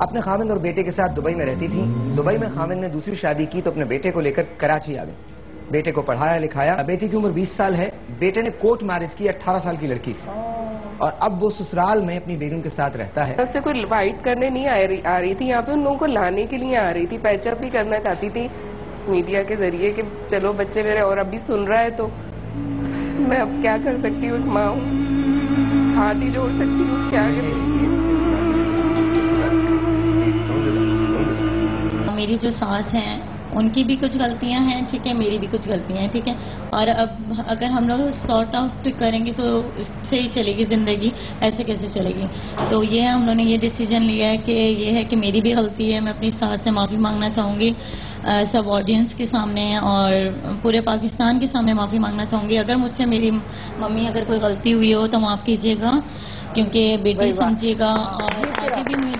अपने खाविंद और बेटे के साथ दुबई में रहती थी। दुबई में खाविंद ने दूसरी शादी की तो अपने बेटे को लेकर कराची आ गए। बेटे को पढ़ाया लिखाया। बेटी की उम्र 20 साल है। बेटे ने कोर्ट मैरिज की 18 साल की लड़की से, और अब वो ससुराल में अपनी बेगम के साथ रहता है। उससे कोई फाइट करने नहीं आ रही थी यहाँ पे, उन लोगों को लाने के लिए आ रही थी, पैचअप भी करना चाहती थी मीडिया के जरिए कि चलो बच्चे मेरे, और अभी सुन रहा है तो मैं अब क्या कर सकती हूँ, एक माँ हूँ, हाथ ही जोड़ सकती हूँ उसके आगे। मेरी जो सास हैं उनकी भी कुछ गलतियां हैं, ठीक है, मेरी भी कुछ गलतियां हैं, ठीक है, और अब अगर हम लोग सॉर्ट आउट करेंगे तो इससे ही चलेगी जिंदगी, ऐसे कैसे चलेगी। तो ये हम लोगों ने ये डिसीजन लिया है कि ये है कि मेरी भी गलती है, मैं अपनी सास से माफ़ी मांगना चाहूँगी सब ऑडियंस के सामने और पूरे पाकिस्तान के सामने माफ़ी मांगना चाहूँगी। अगर मुझसे मेरी मम्मी अगर कोई गलती हुई हो तो माफ़ कीजिएगा, क्योंकि बेटी समझिएगा और आगे भी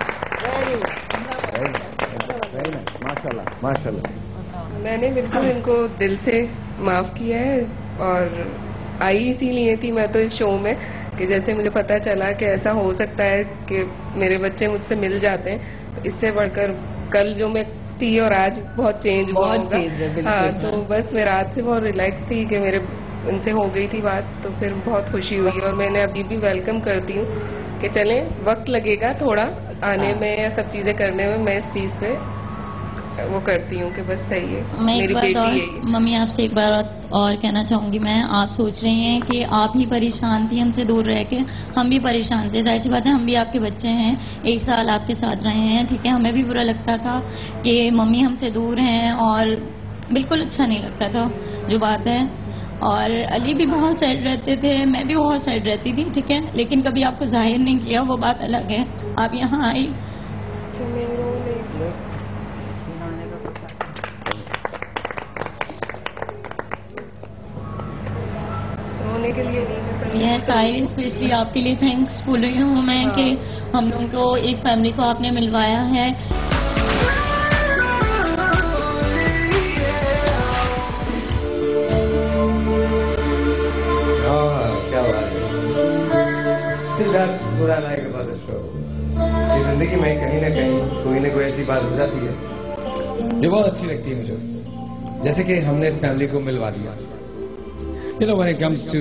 माशाल्लाह माशाल्लाह। मैंने बिल्कुल इनको दिल से माफ किया है, और आई इसीलिए थी मैं तो इस शो में कि जैसे मुझे पता चला कि ऐसा हो सकता है कि मेरे बच्चे मुझसे मिल जाते हैं, तो इससे बढ़कर कल जो मैं थी और आज बहुत चेंज हुआ होगा। हाँ, तो बस मैं रात से बहुत रिलैक्स थी कि मेरे उनसे हो गई थी बात, तो फिर बहुत खुशी हुई, और मैंने अभी भी वेलकम करती हूँ कि चलें, वक्त लगेगा थोड़ा आने में या सब चीजें करने में, मैं इस चीज पे वो करती हूँ कि बस सही है, मेरी बेटी है। मम्मी आपसे एक बार और कहना चाहूंगी मैं, आप सोच रही हैं कि आप ही परेशान थी हमसे दूर रह के, हम भी परेशान थे, जाहिर सी बात है, हम भी आपके बच्चे हैं, 1 साल आपके साथ रहे हैं, ठीक है, हमें भी बुरा लगता था कि मम्मी हमसे दूर हैं और बिल्कुल अच्छा नहीं लगता था जो बात है। और अली भी बहुत सैड रहते थे, मैं भी बहुत सैड रहती थी, ठीक है, लेकिन कभी आपको जाहिर नहीं किया, वो बात अलग है। आप यहाँ आई के लिए नहीं, यस, आई स्पेशली आपके लिए थैंक्सफुल हूँ मैं कि हम लोगों को एक फैमिली को आपने मिलवाया है। क्या बात है। See, that's what I like about the show. कि जिंदगी में कहीं ना कोई ऐसी बात हो जाती है जो बहुत अच्छी लगती है मुझे, जैसे कि हमने इस फैमिली को मिलवा दिया। You know, when it comes to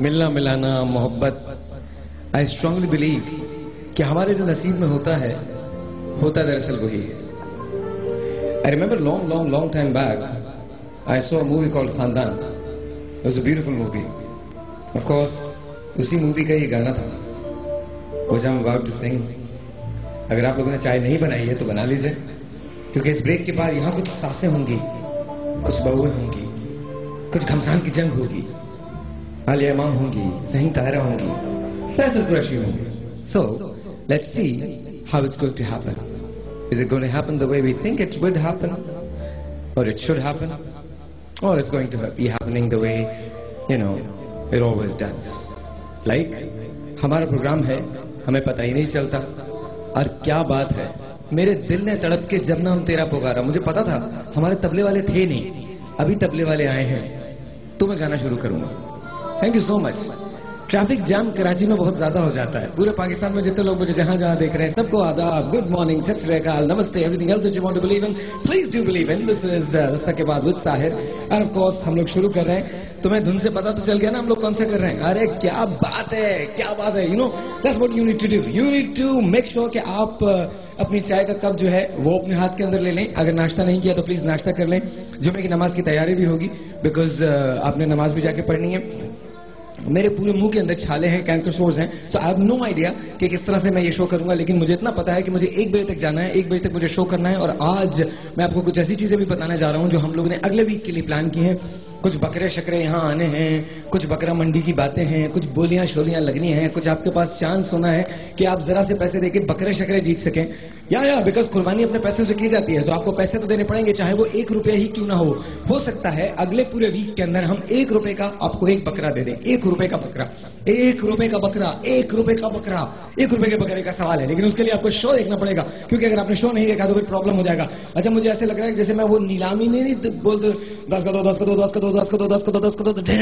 मिलना मिलाना मोहब्बत, I strongly believe कि हमारे जो नसीब में होता दरअसल वही है। I remember long time back, I saw a movie called Khandan. It was a beautiful movie. Of course, उसी मूवी का ये गाना था which I'm about to sing. अगर आप लोगों ने चाय नहीं बनाई है तो बना लीजिए, क्योंकि इस ब्रेक के बाद यहाँ कुछ सांसें होंगी, कुछ बहुएं होंगी, कुछ घमसान की जंग होगी, आलिया इमाम होंगी, सही तायरा होंगी, फैसल कुरैशी होंगी. So, let's see how it's going to happen. Is it going to happen the way we think it would happen? Or it should happen? Or it's going to be happening the way, you know, it always does. Like, हमारा programme है, हमें पता ही नहीं चलता, और क्या बात है, मेरे दिल ने तड़प के जब नाम तेरा पुकारा. मुझे पता था हमारे तबले वाले थे नहीं, अभी तबले वाले आए हैं, तो मैं गाना शुरू करूंगा. Thank you so much. Traffic jam Karachi में बहुत ज्यादा हो जाता है. पूरे पाकिस्तान में जितने लोग मुझे जहां जहां देख रहे हैं, सबको आदाब, गुड मॉर्निंग, सत श्री अकाल, नमस्ते, everything else that you want to believe in, please do believe in. This is Dastak के बाद with Sahir, and of course हम लोग शुरू कर रहे हैं. तुम्हें धुन से पता तो चल गया ना हम लोग कौन सा कर रहे हैं. अरे क्या बात है, क्या बात है. You know that's what you need to do. You need to make sure कि आप अपनी चाय का कप जो है वो अपने हाथ के अंदर ले लें. अगर नाश्ता नहीं किया तो प्लीज नाश्ता कर लें. जुमे की नमाज की तैयारी भी होगी, बिकॉज आपने नमाज भी जाके पढ़नी है. मेरे पूरे मुंह के अंदर छाले हैं, कैंकर सोर्स हैं, सो आई हैव नो आइडिया कि किस तरह से मैं ये शो करूंगा, लेकिन मुझे इतना पता है कि मुझे 1 बजे तक जाना है, 1 बजे तक मुझे शो करना है. और आज मैं आपको कुछ ऐसी चीजें भी बताने जा रहा हूं जो हम लोगों ने अगले वीक के लिए प्लान की हैं. कुछ बकरे शकरे यहाँ आने हैं, कुछ बकरा मंडी की बातें हैं, कुछ बोलियां शोलियां लगनी हैं, कुछ आपके पास चांस होना है कि आप जरा से पैसे देके बकरे शकरे जीत सकें. या बिकॉज कुर्बानी अपने पैसे से की जाती है, तो आपको पैसे तो देने पड़ेंगे, चाहे वो 1 रुपया ही क्यों ना हो सकता है अगले पूरे वीक के अंदर हम 1 रुपए का आपको एक बकरा दे दें. 1 रुपए का बकरा, 1 रुपए का बकरा, 1 रुपए का बकरा. 1 रुपए के बकरे का सवाल है, लेकिन उसके लिए आपको शो देखना पड़ेगा, क्योंकि अगर आपने शो नहीं देखा तो फिर प्रॉब्लम हो जाएगा. अच्छा, मुझे ऐसे लग रहा है जैसे मैं वो नीलामी नहीं बोलते 10 का 2, 10 का 2, 10 का 2, 10 का 2, 10 का 2, 10 का 2, 10 का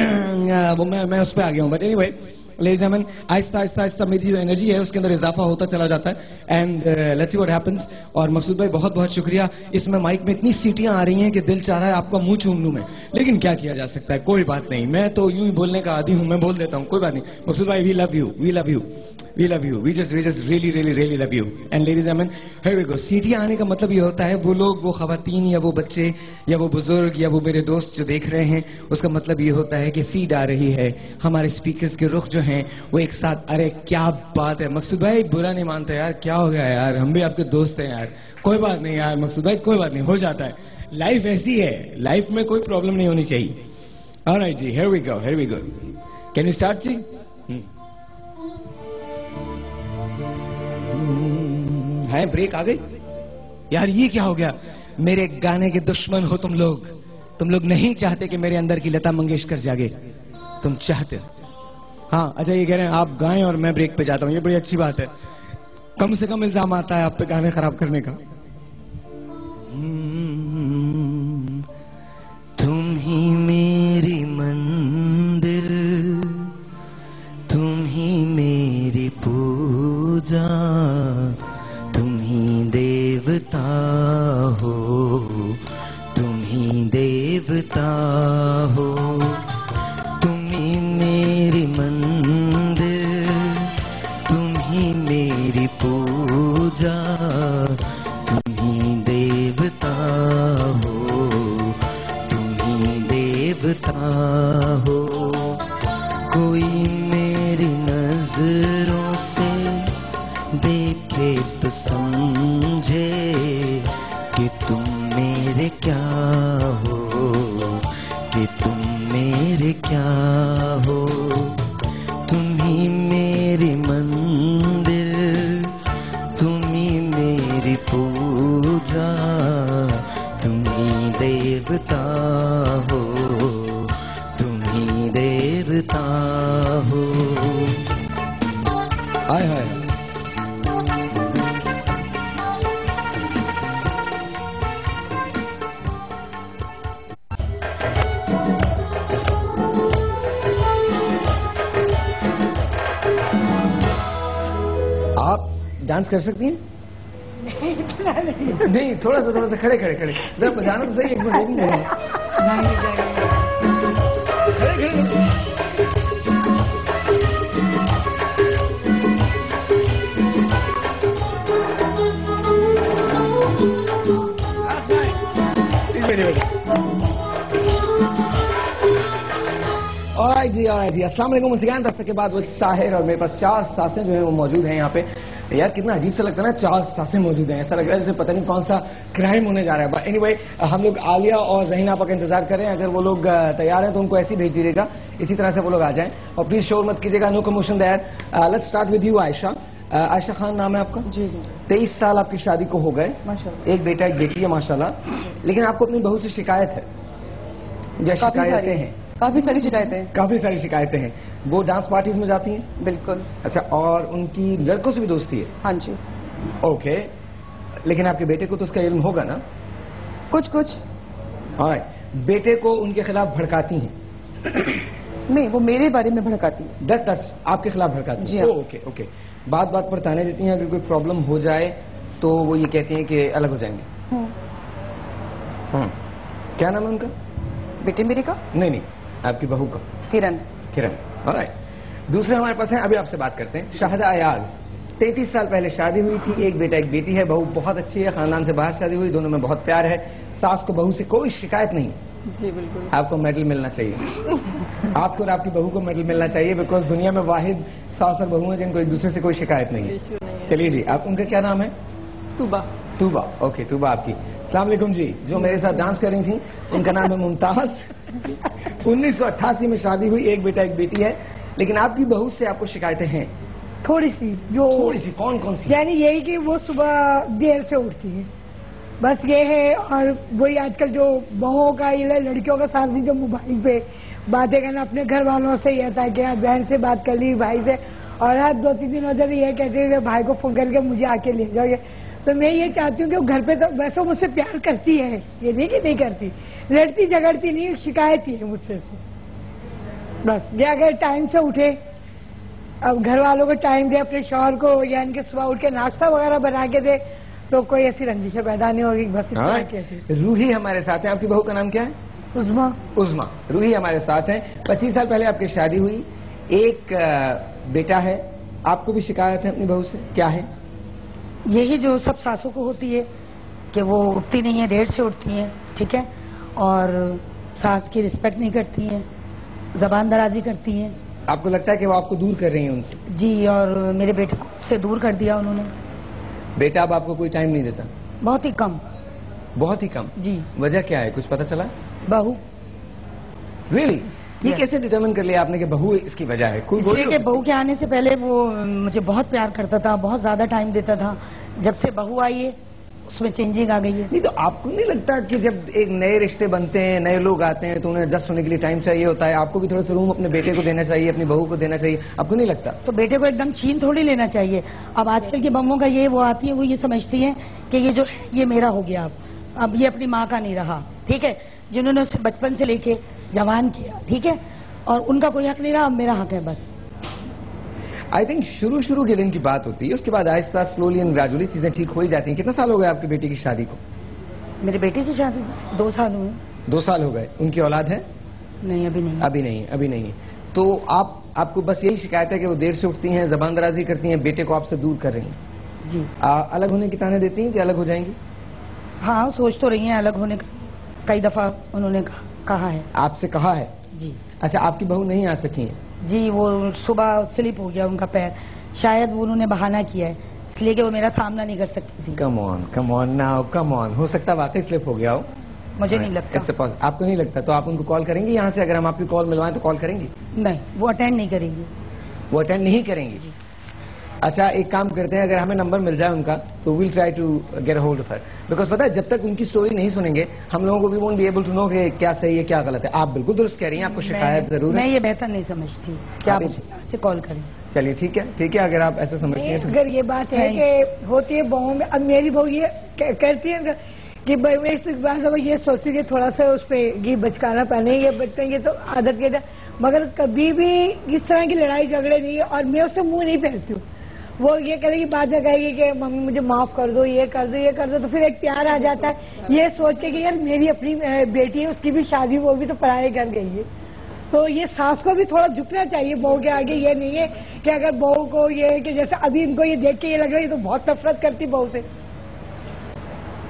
2, वो मैं उस पर आ गया हूँ. But anyway, ladies and gentleman, Aahista Aahista Aahista मेरी जो एनर्जी है उसके अंदर इजाफा होता चला जाता है and let's see what happens. और मकसूद भाई बहुत बहुत शुक्रिया। इसमें माइक में इतनी सीटियां आ रही हैं कि दिल चाह रहा है आपका मुंह चूम लूं मैं, लेकिन क्या किया जा सकता है, कोई बात नहीं, मैं तो यूं ही बोलने का आदी हूं, मैं बोल देता हूं, कोई बात नहीं। मकसूद भाई we love you, we love you, we love you, we just really love you and ladies and gentlemen here we go। सीटियां आने का मतलब ये होता है वो लोग, वो खवातीन या वो बच्चे या वो बुजुर्ग या वो मेरे दोस्त जो देख रहे हैं, उसका मतलब ये होता है कि फीड आ रही है, हमारे स्पीकर्स के रुख जो हैं वो एक साथ। अरे क्या बात है मकसूद भाई, बुरा नहीं मानते यार, क्या हो गया यार, हम भी आपके दोस्त हैं यार, कोई बात नहीं यार मकसूद भाई, कोई बात नहीं, हो जाता है, लाइफ ऐसी है, लाइफ में कोई प्रॉब्लम नहीं होनी चाहिए। All right ji, here we go, can you start ji? है ब्रेक आ गई यार, ये क्या हो गया? मेरे गाने के दुश्मन हो तुम लोग नहीं चाहते कि मेरे अंदर की लता मंगेशकर जागे, तुम चाहते हो। हाँ अच्छा, ये कह रहे हैं आप गाएं और मैं ब्रेक पे जाता हूं, ये बड़ी अच्छी बात है, कम से कम इल्जाम आता है आप पे गाने खराब करने का। तुम ही मेरी मंदिर, तुम ही मेरी पूजा, तुम ही देवता हो, तुम ही देवता हो, तुम ही मेरी मंदिर, तुम ही मेरी पूजा, तुम ही देवता हो, तुम ही देवता हो। कोई मेरी नजरों से देखे तो समझे कि तुम मेरे क्या हो, कि तुम मेरे क्या हो। तुम ही मेरी मंदिर, तुम ही मेरी पूजा, तुम ही देवता हो, तुम ही देवता हो। हाय हाय, आप डांस कर सकती हैं? नहीं, थोड़ा सा खड़े जरा बजाना तो सही, एक मिनट खड़े। ऑलराइट जी, अस्सलाम वालेकुम। मुझसे दस्तक के बाद वो साहिर, और मेरे पास 4 सासें जो हैं वो मौजूद हैं यहाँ पे। यार कितना अजीब सा लगता है ना, 4 सासें मौजूद हैं, ऐसा लग रहा है जैसे पता नहीं कौन सा क्राइम होने जा रहा है। बट एनीवे, हम लोग आलिया और ज़हीन आपा का इंतजार कर रहे हैं, अगर वो लोग तैयार हैं तो उनको ऐसे ही भेज दीजिएगा, इसी तरह से वो लोग आ जाएं, और प्लीज शोर मत कीजिएगा, no commotion there. Let's start with you Ayesha. Ayesha Khan नाम है आपका? जी। 23 साल आपकी शादी को हो गए, माशाल्लाह, एक बेटा एक बेटी है माशाल्लाह, लेकिन आपको अपनी बहू से शिकायत है या शिकायतें हैं? काफी सारी शिकायतें हैं। वो डांस पार्टीज में जाती हैं? बिल्कुल। अच्छा, और उनकी लड़कों से भी दोस्ती है? हाँ जी। ओके, लेकिन आपके बेटे को तो उसका इल्म होगा ना? कुछ। ऑलराइट, बेटे को उनके खिलाफ भड़काती हैं? नहीं, वो मेरे बारे में भड़काती है। 10 आपके खिलाफ भड़काती है? ओके। बात पर ताने देती हैं, अगर कोई प्रॉब्लम हो जाए तो वो ये कहती हैं कि अलग हो जाएंगे। क्या नाम है उनका? बेटे मेरे का? नहीं, आपकी बहू का। किरण। ऑलराइट, दूसरे हमारे पास हैं, अभी आपसे बात करते हैं। शाहिदा अयाज, 33 साल पहले शादी हुई थी, एक बेटा एक बेटी है, बहू बहुत अच्छी है, खानदान से बाहर शादी हुई, दोनों में बहुत प्यार है, सास को बहू से कोई शिकायत नहीं। जी बिल्कुल। आपको मेडल मिलना चाहिए आपको और आपकी बहू को मेडल मिलना चाहिए, बिकॉज दुनिया में वाहिद सास और बहू है जिनको एक दूसरे से कोई शिकायत नहीं है। चलिए जी, आप, उनका क्या नाम है? तूबा। ओके, तूबा आपकी। अस्सलाम वालेकुम जी। जो मेरे साथ डांस कर रही थी उनका नाम है मुमताज। 1988 में शादी हुई, एक बेटा एक बेटी है, लेकिन आपकी बहू से आपको शिकायतें हैं? थोड़ी सी। कौन सी? यानी यही कि वो सुबह देर से उठती है, बस ये है। और वही आजकल जो बहुओं का, ये लड़कियों का साथ जो मोबाइल पे बातें करना, अपने घर वालों से यह था कि यार बहन से बात कर ली, भाई से, और आज 2-3 दिन होते ये कहते हैं भाई को फोन करके मुझे आके ले जाओगे। तो मैं ये चाहती हूँ कि वो घर पे तो वैसे मुझसे प्यार करती है, ये नहीं कि नहीं करती, लड़ती झगड़ती नहीं, शिकायत ही है मुझसे से। बस ये अगर टाइम से उठे, अब घर वालों को टाइम दे, अपने शौहर को या इनके सुबह उठ के नाश्ता वगैरह बना के दे, तो कोई ऐसी रंजिशें पैदा नहीं होगी। बस इस तरह की ऐसी। रूही हमारे साथ है। आपकी बहू का नाम क्या है? उज़्मा। उज़्मा। रूही हमारे साथ है। 25 साल पहले आपकी शादी हुई, एक बेटा है। आपको भी शिकायत है अपनी बहू से? क्या है? यही जो सब सासों को होती है कि वो उठती नहीं है, देर से उठती हैं, ठीक है, और सास की रिस्पेक्ट नहीं करती हैं, जबान दराजी करती हैं। आपको लगता है कि वो आपको दूर कर रही हैं उनसे? जी, और मेरे बेटे को से दूर कर दिया उन्होंने। बेटा अब आपको कोई टाइम नहीं देता? बहुत ही कम। बहुत ही कम? जी। वजह क्या है, कुछ पता चला? बहू। रियली? ये Yes. कैसे डिटरमिन कर लिया आपने कि बहू इसकी वजह है? कोई इसलिए कि बहू के आने से पहले वो मुझे बहुत प्यार करता था, बहुत ज्यादा टाइम देता था। जब से बहू आई है उसमें चेंजिंग आ गई है। नहीं तो आपको नहीं लगता कि जब एक नए रिश्ते बनते हैं, नए लोग आते हैं, तो उन्हें एडजस्ट होने के लिए टाइम चाहिए होता है? आपको भी थोड़ा सा रूम अपने बेटे को देना चाहिए, अपनी बहू को देना चाहिए, आपको नहीं लगता? तो बेटे को एकदम छीन थोड़ी लेना चाहिए। अब आजकल की बम्मों का ये वो आती है, वो ये समझती है कि ये जो ये मेरा हो गया, अब ये अपनी माँ का नहीं रहा, ठीक है, जिन्होंने उसे बचपन से लेके जवान किया, ठीक है, और उनका कोई हक नहीं रहा, अब मेरा हक है बस। आई थिंक शुरू के दिन की बात होती है, उसके बाद आहिस्ता स्लोली एंड ग्रेजुअली चीजें ठीक हो ही जाती हैं। कितना साल हो गए आपकी बेटी की शादी को? मेरे बेटे की शादी 2 साल हुए। 2 साल हो गए। उनकी औलाद है? नहीं, अभी नहीं। अभी नहीं। तो आपको बस यही शिकायत है कि वो देर से उठती हैं, जबान दराजी करती हैं, बेटे को आपसे दूर कर रही हैं? जी। अलग होने की ताने देती हैं कि अलग हो जाएंगी? हाँ, सोच तो रही हैं अलग होने का, कई दफा उन्होंने कहा है। आपसे कहा है? जी। अच्छा, आपकी बहू नहीं आ सकी है? जी, वो सुबह स्लिप हो गया उनका पैर, शायद वो उन्होंने बहाना किया है, इसलिए कि वो मेरा सामना नहीं कर सकती थी। Come on now, come on. हो सकता है वाकई स्लिप हो गया हो, मुझे नहीं लगता। आपको नहीं लगता? तो आप उनको कॉल करेंगे यहाँ से? अगर हम आपकी कॉल मिलवाएं तो कॉल करेंगी? नहीं, वो अटेंड नहीं करेंगी। वो अटेंड नहीं करेंगी? अच्छा, एक काम करते हैं, अगर हमें नंबर मिल जाए उनका तो will try to get a hold of her. Because पता है, जब तक उनकी स्टोरी नहीं सुनेंगे हम लोगों को भी won't be able to know कि क्या सही है क्या गलत है। आप बिल्कुल दुरुस्त कह रही हैं, आपको शिकायत जरूर है। मैं ये बेहतर नहीं समझती कि आप से कॉल करें। चलिए ठीक है, अगर आप ऐसा समझती हैं तो। अगर ये बात है कि होती है बहू में, अब मेरी बहू ये करती है कि मैं इस बात से ये सोचती कि थोड़ा सा उस पर ये बचकाना पहने, ये बचपन ये तो आदत के, मगर कभी भी इस तरह की लड़ाई झगड़े नहीं है, और मैं उससे मुंह नहीं फेरती हूँ। वो ये करेगी, बाद में कहेगी कि मम्मी मुझे माफ कर दो, ये कर दो, ये कर दो, तो फिर एक प्यार आ जाता है ये सोच के कि यार मेरी अपनी बेटी है, उसकी भी शादी, वो भी तो पढ़ाई कर गई है। तो ये सास को भी थोड़ा झुकना चाहिए बहू के आगे। ये नहीं है कि अगर बहू को ये है कि जैसे अभी इनको ये देख के ये लग रहा है ये तो बहुत नफरत करती बहू से।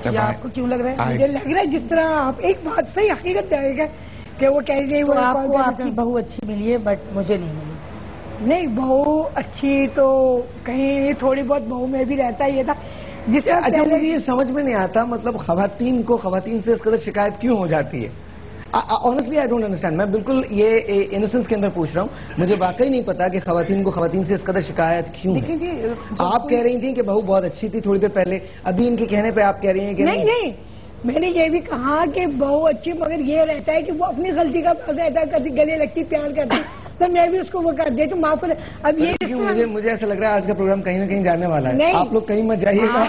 या आपको क्यों लग रहा है? मुझे लग रहा है जिस तरह आप एक बात सही हकीकत जाएगा कि वो कह रही, तो आपको आपकी बहू अच्छी मिली है, बट मुझे नहीं मिली। नहीं, बहू अच्छी तो कहीं थोड़ी बहुत बहू में भी रहता ही था। जिस अच्छा, मुझे ये समझ में नहीं आता, मतलब खवातीन से इस कदर शिकायत क्यों हो जाती है? Honestly I don't understand. मैं बिल्कुल ये इनोसेंस के अंदर पूछ रहा हूँ, मुझे वाकई नहीं पता कि खवातीन से इस कदर शिकायत क्यों है। देखिए जी, आप कह रही थी कि बहू बहुत अच्छी थी थोड़ी देर पहले, अभी इनके कहने पे आप कह रही हैं कि नहीं, मैंने ये भी कहा कि बहू अच्छी, मगर ये रहता है कि वो अपनी गलती का रहता है, कभी गले लगती, प्यार करती, तो मैं भी उसको वो कर दे तो माफ कर। अब ये मुझे ऐसा लग रहा है आज का प्रोग्राम कहीं ना कहीं जाने वाला है। आप लोग कहीं मत जाइएगा।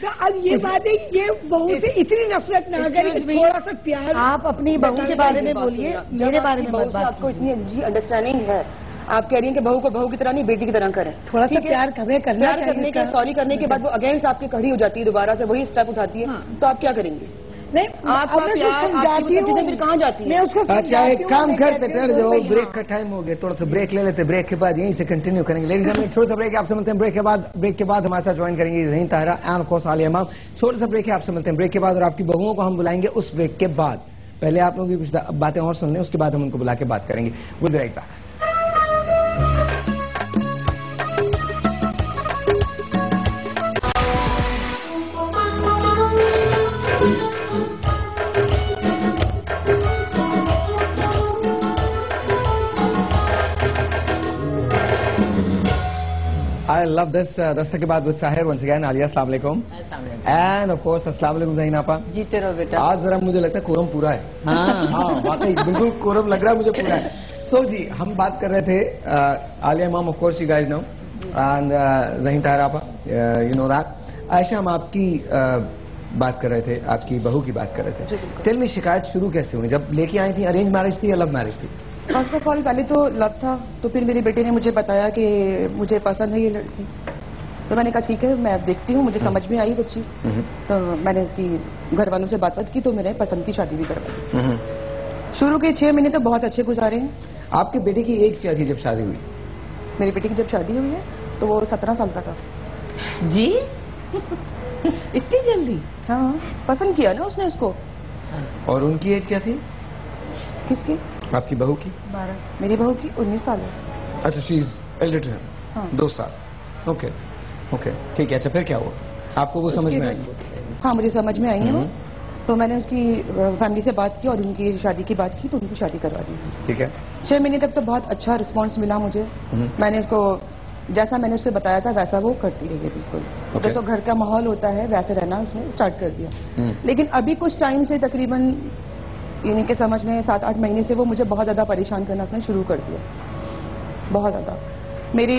तो अब ये बात है कि ये बहू से इतनी नफरत ना करें, थोड़ा सा प्यार। आप अपनी बहू के बारे में बोलिए, मेरे बारे में मत बात। आपको इतनी अच्छी अंडरस्टैंडिंग है, आप कह रही हैं कि बहू को बहू की तरह नहीं बेटी की तरह करें, थोड़ा सा प्यार करने के सॉरी करने के बाद वो अगेंस्ट आपकी खड़ी हो जाती है, दोबारा से वही स्टेप उठाती है, तो आप क्या करेंगे? नहीं, आपका प्यार आपकी फिर कहाँ जाती है? मैं उसको अच्छा, एक काम करते, ठहर जाओ, ब्रेक का टाइम हो गया, थोड़ा सा ब्रेक ले लेते, ब्रेक के बाद यहीं से कंटिन्यू करेंगे। लेडीज एंड छोटा सा ब्रेक, आपसे मिलते हैं ब्रेक के बाद हमारे साथ ज्वाइन करेंगे ज़हीन ताहरा एंड ऑफ कोर्स आलिया इमाम। छोटा सा ब्रेक है, आपसे मिलते हैं ब्रेक के बाद, और आपकी बहुओं को हम बुलाएंगे उस ब्रेक के बाद। पहले आप लोगों की कुछ बातें और सुन लें, उसके बाद हम उनको बुला के बात करेंगे। Will be right back. I love this. Dastak के बाद with Sahir once again. Alia, अस्सलाम वालेकुम। And of course अस्सलाम वालेकुम ज़हीन आपा। जीते रहो बेटा। आज जरा मुझे लगता है कोरम पूरा है। हाँ, वाकई बिल्कुल कोरम लग रहा है मुझे पूरा है। So जी, हम बात कर रहे थे आलिया इमाम, of course you guys know, and ज़हीन ताहरा आपा, you know that. आयशा, हम आपकी बात कर रहे थे, आपकी बहू की बात कर रहे थे। टेल मी, शिकायत शुरू कैसे हुई? जब लेके आई थी, अरेंज मैरिज थी या लव मैरिज थी? फर्स्ट ऑफ ऑल पहले तो लव था, तो फिर मेरे बेटे ने मुझे बताया कि मुझे पसंद है ये लड़की, तो मैंने कहा ठीक है मैं देखती हूँ, मुझे समझ में आई बच्ची, तो मैंने इसकी घर वालों से बात की तो मैंने पसंद की शादी भी करवाई। शुरू के 6 महीने तो बहुत अच्छे गुजारे हैं। आपके बेटे की एज क्या थी जब शादी हुई? मेरी बेटी की जब शादी हुई है तो वो 17 साल का था। जी इतनी जल्दी? हाँ, पसंद किया ना उसने उसको। और उनकी एज क्या थी? किसकी? आपकी बहू की? 12। मेरी बहू की 19 साल है। अच्छा, she is elder to him. हाँ। 2 साल। ओके ओके, ठीक है। अच्छा, फिर क्या हुआ? आपको वो समझ में आई? हाँ, मुझे समझ में आई है वो। तो मैंने उसकी फैमिली से बात की और उनकी शादी की बात की, तो उनकी शादी करवा दी। ठीक है। 6 महीने तक तो बहुत अच्छा रिस्पांस मिला मुझे। मैंने उसको जैसा मैंने उससे बताया था वैसा वो करती रही है बिल्कुल। जैसा घर का माहौल होता है वैसे रहना उसने स्टार्ट कर दिया। लेकिन अभी कुछ टाइम से तकरीबन यानी कि समझ लें 7-8 महीने से वो मुझे बहुत ज्यादा परेशान करना उसने शुरू कर दिया, बहुत ज्यादा। मेरी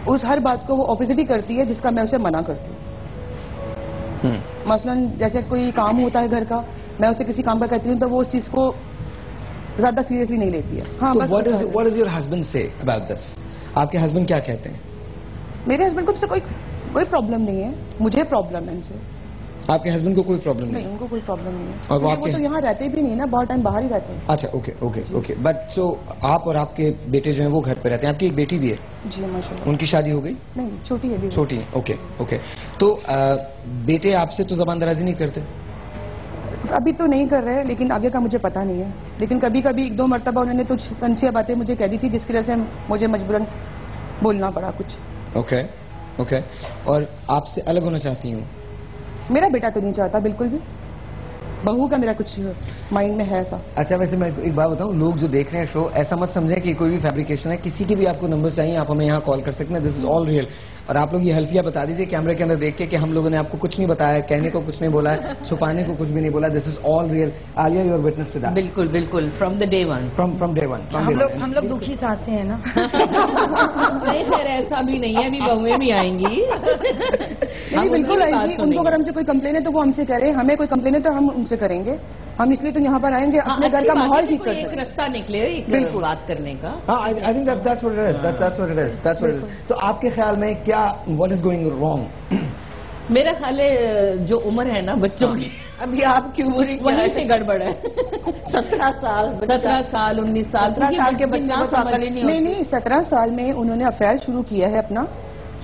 उस हर बात को वो ऑपोजिट ही करती है जिसका मैं उसे मना करती हूँ। मसलन जैसे कोई काम होता है घर का, मैं उसे किसी काम का कहती हूँ तो वो उस चीज को ज्यादा सीरियसली नहीं लेती है। हाँ, तो बस what is your husband say about this? आपके हस्बैंड क्या कहते हैं? मेरे हस्बैंड को तो कोई प्रॉब्लम नहीं है, मुझे प्रॉब्लम है इनसे। आपके हस्बैंड को कोई प्रॉब्लम नहीं? उनको कोई प्रॉब्लम नहीं है। और वो तो यहाँ रहते भी नहीं है ना, बहुत टाइम बाहर ही रहते हैं। अच्छा, okay okay okay. But so आप और आपके बेटे जो हैं वो घर पे रहते हैं। आपकी एक बेटी भी है? जी माशाल्लाह। उनकी शादी हो गई? नहीं, छोटी है भी। छोटी है। Okay okay. तो बेटे आपसे तो जबान दराजी नहीं करते? अभी तो नहीं कर रहे, लेकिन आगे का मुझे पता नहीं है। लेकिन कभी कभी 1-2 मरतबा उन्होंने कुछ तंजिया बातें मुझे कह दी थी जिसकी वजह से मुझे मजबूरन बोलना पड़ा कुछ। Okay okay. और आपसे अलग होना चाहती हूँ? मेरा बेटा तो नहीं चाहता बिल्कुल भी, बहू का मेरा कुछ माइंड में है ऐसा। अच्छा, वैसे मैं एक बात बताऊं, लोग जो देख रहे हैं शो ऐसा मत समझें कि कोई भी फैब्रिकेशन है। किसी की भी आपको नंबर चाहिए आप हमें यहाँ कॉल कर सकते हैं। This is all real. और आप लोग ये हल्फिया बता दीजिए कैमरे के अंदर देख के कि हम लोगों ने आपको कुछ नहीं बताया, कहने को कुछ नहीं बोला है, छुपाने को कुछ भी नहीं बोला। This is all real. Alia, you are witness to that. बिल्कुल बिल्कुल, from the day one. From day one. हम लोग दुखी सासें हैं ना। नहीं खैर ऐसा भी नहीं है, अभी बहुएं भी आएंगी। नहीं, बिल्कुल आएंगी। उनको अगर हमसे कोई कंप्लेन है तो वो हमसे करें, हमें कोई कंप्लेन है तो हम उनसे करेंगे। हम इसलिए तो यहाँ पर आएंगे अपने घर का माहौल ठीक कर एक सकते। रास्ता निकले, एक बिल्कुल। बात करने का। हाँ, I think that's what it is. That's what it is. That's what it is. तो आपके ख्याल में क्या, व्हाट इज गोइंग रॉन्ग? मेरा ख्याल है जो उम्र है ना बच्चों की, अभी आपकी उम्र वहीं से गड़बड़ है। 17 साल 19 साल 17 साल के बच्चे ना को तो अकल ही नहीं होती। नहीं, 17 साल में उन्होंने अफेयर शुरू किया है अपना,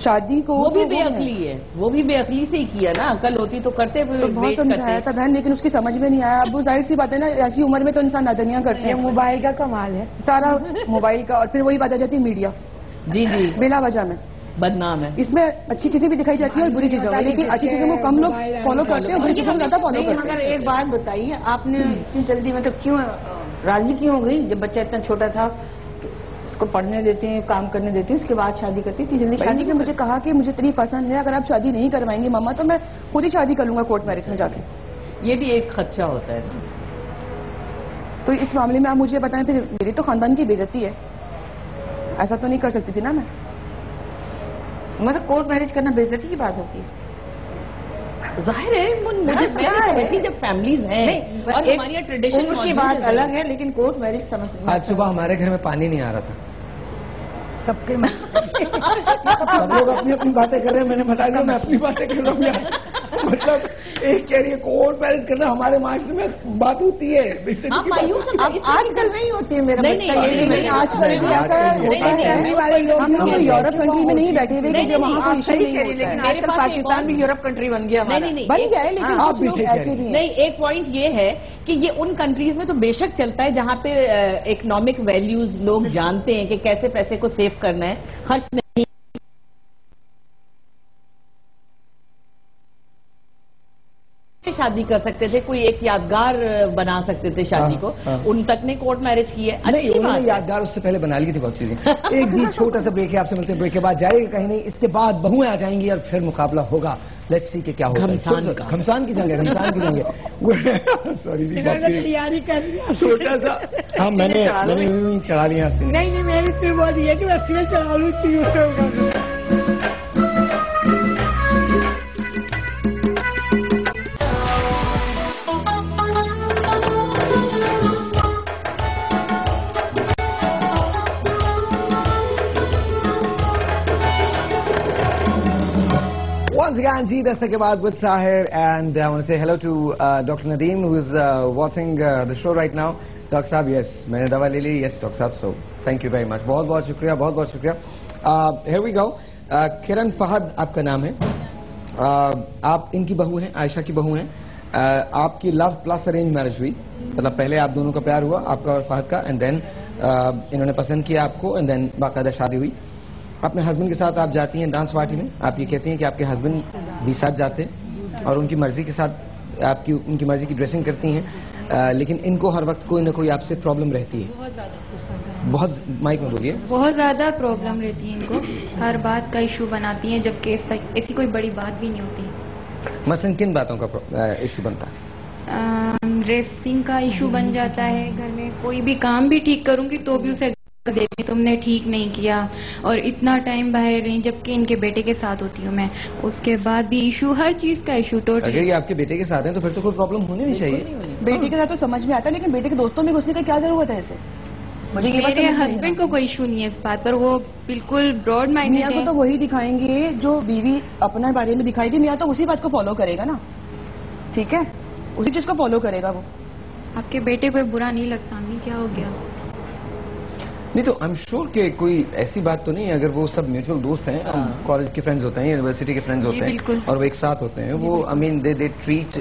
शादी को वो भी बेअकली है, वो भी बेअकली से ही किया ना, अकल होती तो करते। तो बहुत समझाया था बहन, लेकिन उसकी समझ में नहीं आया। अब वो जाहिर सी बात है ना, ऐसी उम्र में तो इंसान नादनियां करते हैं। मोबाइल का कमाल है सारा मोबाइल का, और फिर वही बात आ जाती है मीडिया। जी जी, बिला वजह में बदनाम है। इसमें अच्छी चीजें भी दिखाई जाती है और बुरी चीजें भी, लेकिन अच्छी चीजों को कम लोग फॉलो करते हैं, बुरी चीजों को ज्यादा फॉलो करते मगर हैं। एक बात बताइए, आपने इतनी जल्दी मतलब क्यों राजी क्यों हो गई? जब बच्चा इतना छोटा था, उसको पढ़ने देते हैं, काम करने देते हैं, उसके बाद शादी करती, इतनी जल्दी शादी ने मुझे कहा कि मुझे इतनी पसंद है, अगर आप शादी नहीं करवाएंगी मम्मा तो मैं खुद ही शादी कर लूंगा कोर्ट मैरिज में जाके। ये भी एक खदशा होता है ना। तो इस मामले में आप मुझे बताएं, फिर मेरी तो खानदान की बेइज्जती है, ऐसा तो नहीं कर सकती थी ना मैं। मतलब कोर्ट मैरिज करना बेइज्जती की बात होती है? जाहिर है मुझे क्या है? जब फैमिलीज हैं और हमारे यहाँ ट्रेडिशन उम्र की बात अलग है, लेकिन कोर्ट मैरिज समझ नहीं। आज सुबह हमारे घर में पानी नहीं आ रहा था। सबके सब लोग अपनी अपनी बातें कर रहे हैं, मैंने बता दिया मैं अपनी बातें कर रहा हूँ यार। मतलब एक कह रही है कोर्ट मैरिज करना, हमारे माशरे में बात होती है। हाँ, मायूस आजकल नहीं होती है मेरा बच्चा, ये लेकिन आजकल भी ऐसा होता है। हम लोग तो यूरोप कंट्री में नहीं बैठे हुए कि जो वहाँ कोई इशू नहीं होता है। लेकिन आजकल पाकिस्तान भी यूरोप कंट्री बन गया हमारा। बन गया है, लेकिन कुछ लोग ऐसे भी हैं। नहीं, एक पॉइंट ये है कि ये उन कंट्रीज में तो बेशक चलता है जहाँ पे इकोनॉमिक वैल्यूज लोग जानते हैं कि कैसे पैसे को सेव करना है, खर्च नहीं शादी कर सकते थे, कोई एक यादगार बना सकते थे शादी को। उन तक ने कोर्ट मैरिज की है, नहीं, अच्छी बात उन्होंने है। यादगार उससे पहले बना ली थी बहुत चीजें। एक जी छोटा सा ब्रेक है, आपसे मिलते हैं ब्रेक के बाद, जाएगा कहीं नहीं, इसके बाद बहुएं आ जाएंगी और फिर मुकाबला होगा। लेट्स सी कि क्या होगा। घमसान की जंग है, घमसान की जंग है। सॉरी जी, तैयारी कर लिया छोटा सा। हाँ, मैंने यूं ही चढ़ा लिया। नहीं, मेरी फिर बोल रही है कि मैं सिरे चढ़ा लूँ चाहिए। once again, G Dastak ke baad with Sahir, and I want to say hello to Dr. Nadeem, who is watching the show right now. Dr. Saab, yes, मैंने दवा ले ली. Yes, Dr. Saab. So, thank you very much. बहुत बहुत शुक्रिया, बहुत बहुत शुक्रिया. Here we go. किरण फहद आपका नाम है. आप इनकी बहू हैं, आयशा की बहू हैं. आपकी लव प्लस अरेंज मैरिज हुई, मतलब पहले आप दोनों का प्यार हुआ, आपका और फहद का, एंड देन इन्होंने पसंद किया आपको, एंड देन बाकायदा शादी हुई. अपने हस्बैंड के साथ आप जाती हैं डांस पार्टी में. आप ये कहती हैं कि आपके हस्बैंड भी साथ जाते हैं और उनकी मर्जी के साथ आपकी उनकी मर्जी की ड्रेसिंग करती हैं, लेकिन इनको हर वक्त कोई ना कोई आपसे प्रॉब्लम रहती है. बहुत ज्यादा, बहुत माइक में बोलिए. बहुत ज्यादा प्रॉब्लम रहती है इनको. हर बात का इशू बनाती हैं, जबकि ऐसी कोई बड़ी बात भी नहीं होती. मसलन किन बातों का इशू बनता है? ड्रेसिंग का इशू बन जाता है घर में. कोई भी काम भी ठीक करूंगी तो भी उसे देखे तुमने ठीक नहीं किया, और इतना टाइम बाहर रही, जबकि इनके बेटे के साथ होती हूँ मैं. उसके बाद भी इशू, हर चीज का इशू. टोटल अगर ये आपके बेटे के साथ हैं तो फिर तो कोई प्रॉब्लम होनी नहीं चाहिए. बेटे के साथ तो समझ में आता है, लेकिन बेटे के दोस्तों में घुसने की क्या जरूरत है इसे? मुझे ये मेरे हस्बैंड को कोई इशू नहीं है इस बात पर. वो बिल्कुल ब्रॉड माइंडेड है. मियां को तो वही दिखाएंगे जो बीवी अपने बारे में दिखाएगी. मियां तो उसी बात को फॉलो करेगा ना, ठीक है, उसी चीज को फॉलो करेगा वो. आपके बेटे को बुरा नहीं लगता? अम्मी क्या हो गया? नहीं तो आई एम श्योर कि कोई ऐसी बात तो नहीं है. अगर वो सब म्यूचुअल दोस्त हैं, कॉलेज के फ्रेंड्स होते हैं, यूनिवर्सिटी के फ्रेंड्स होते हैं, और वो एक साथ होते हैं, वो I mean they treat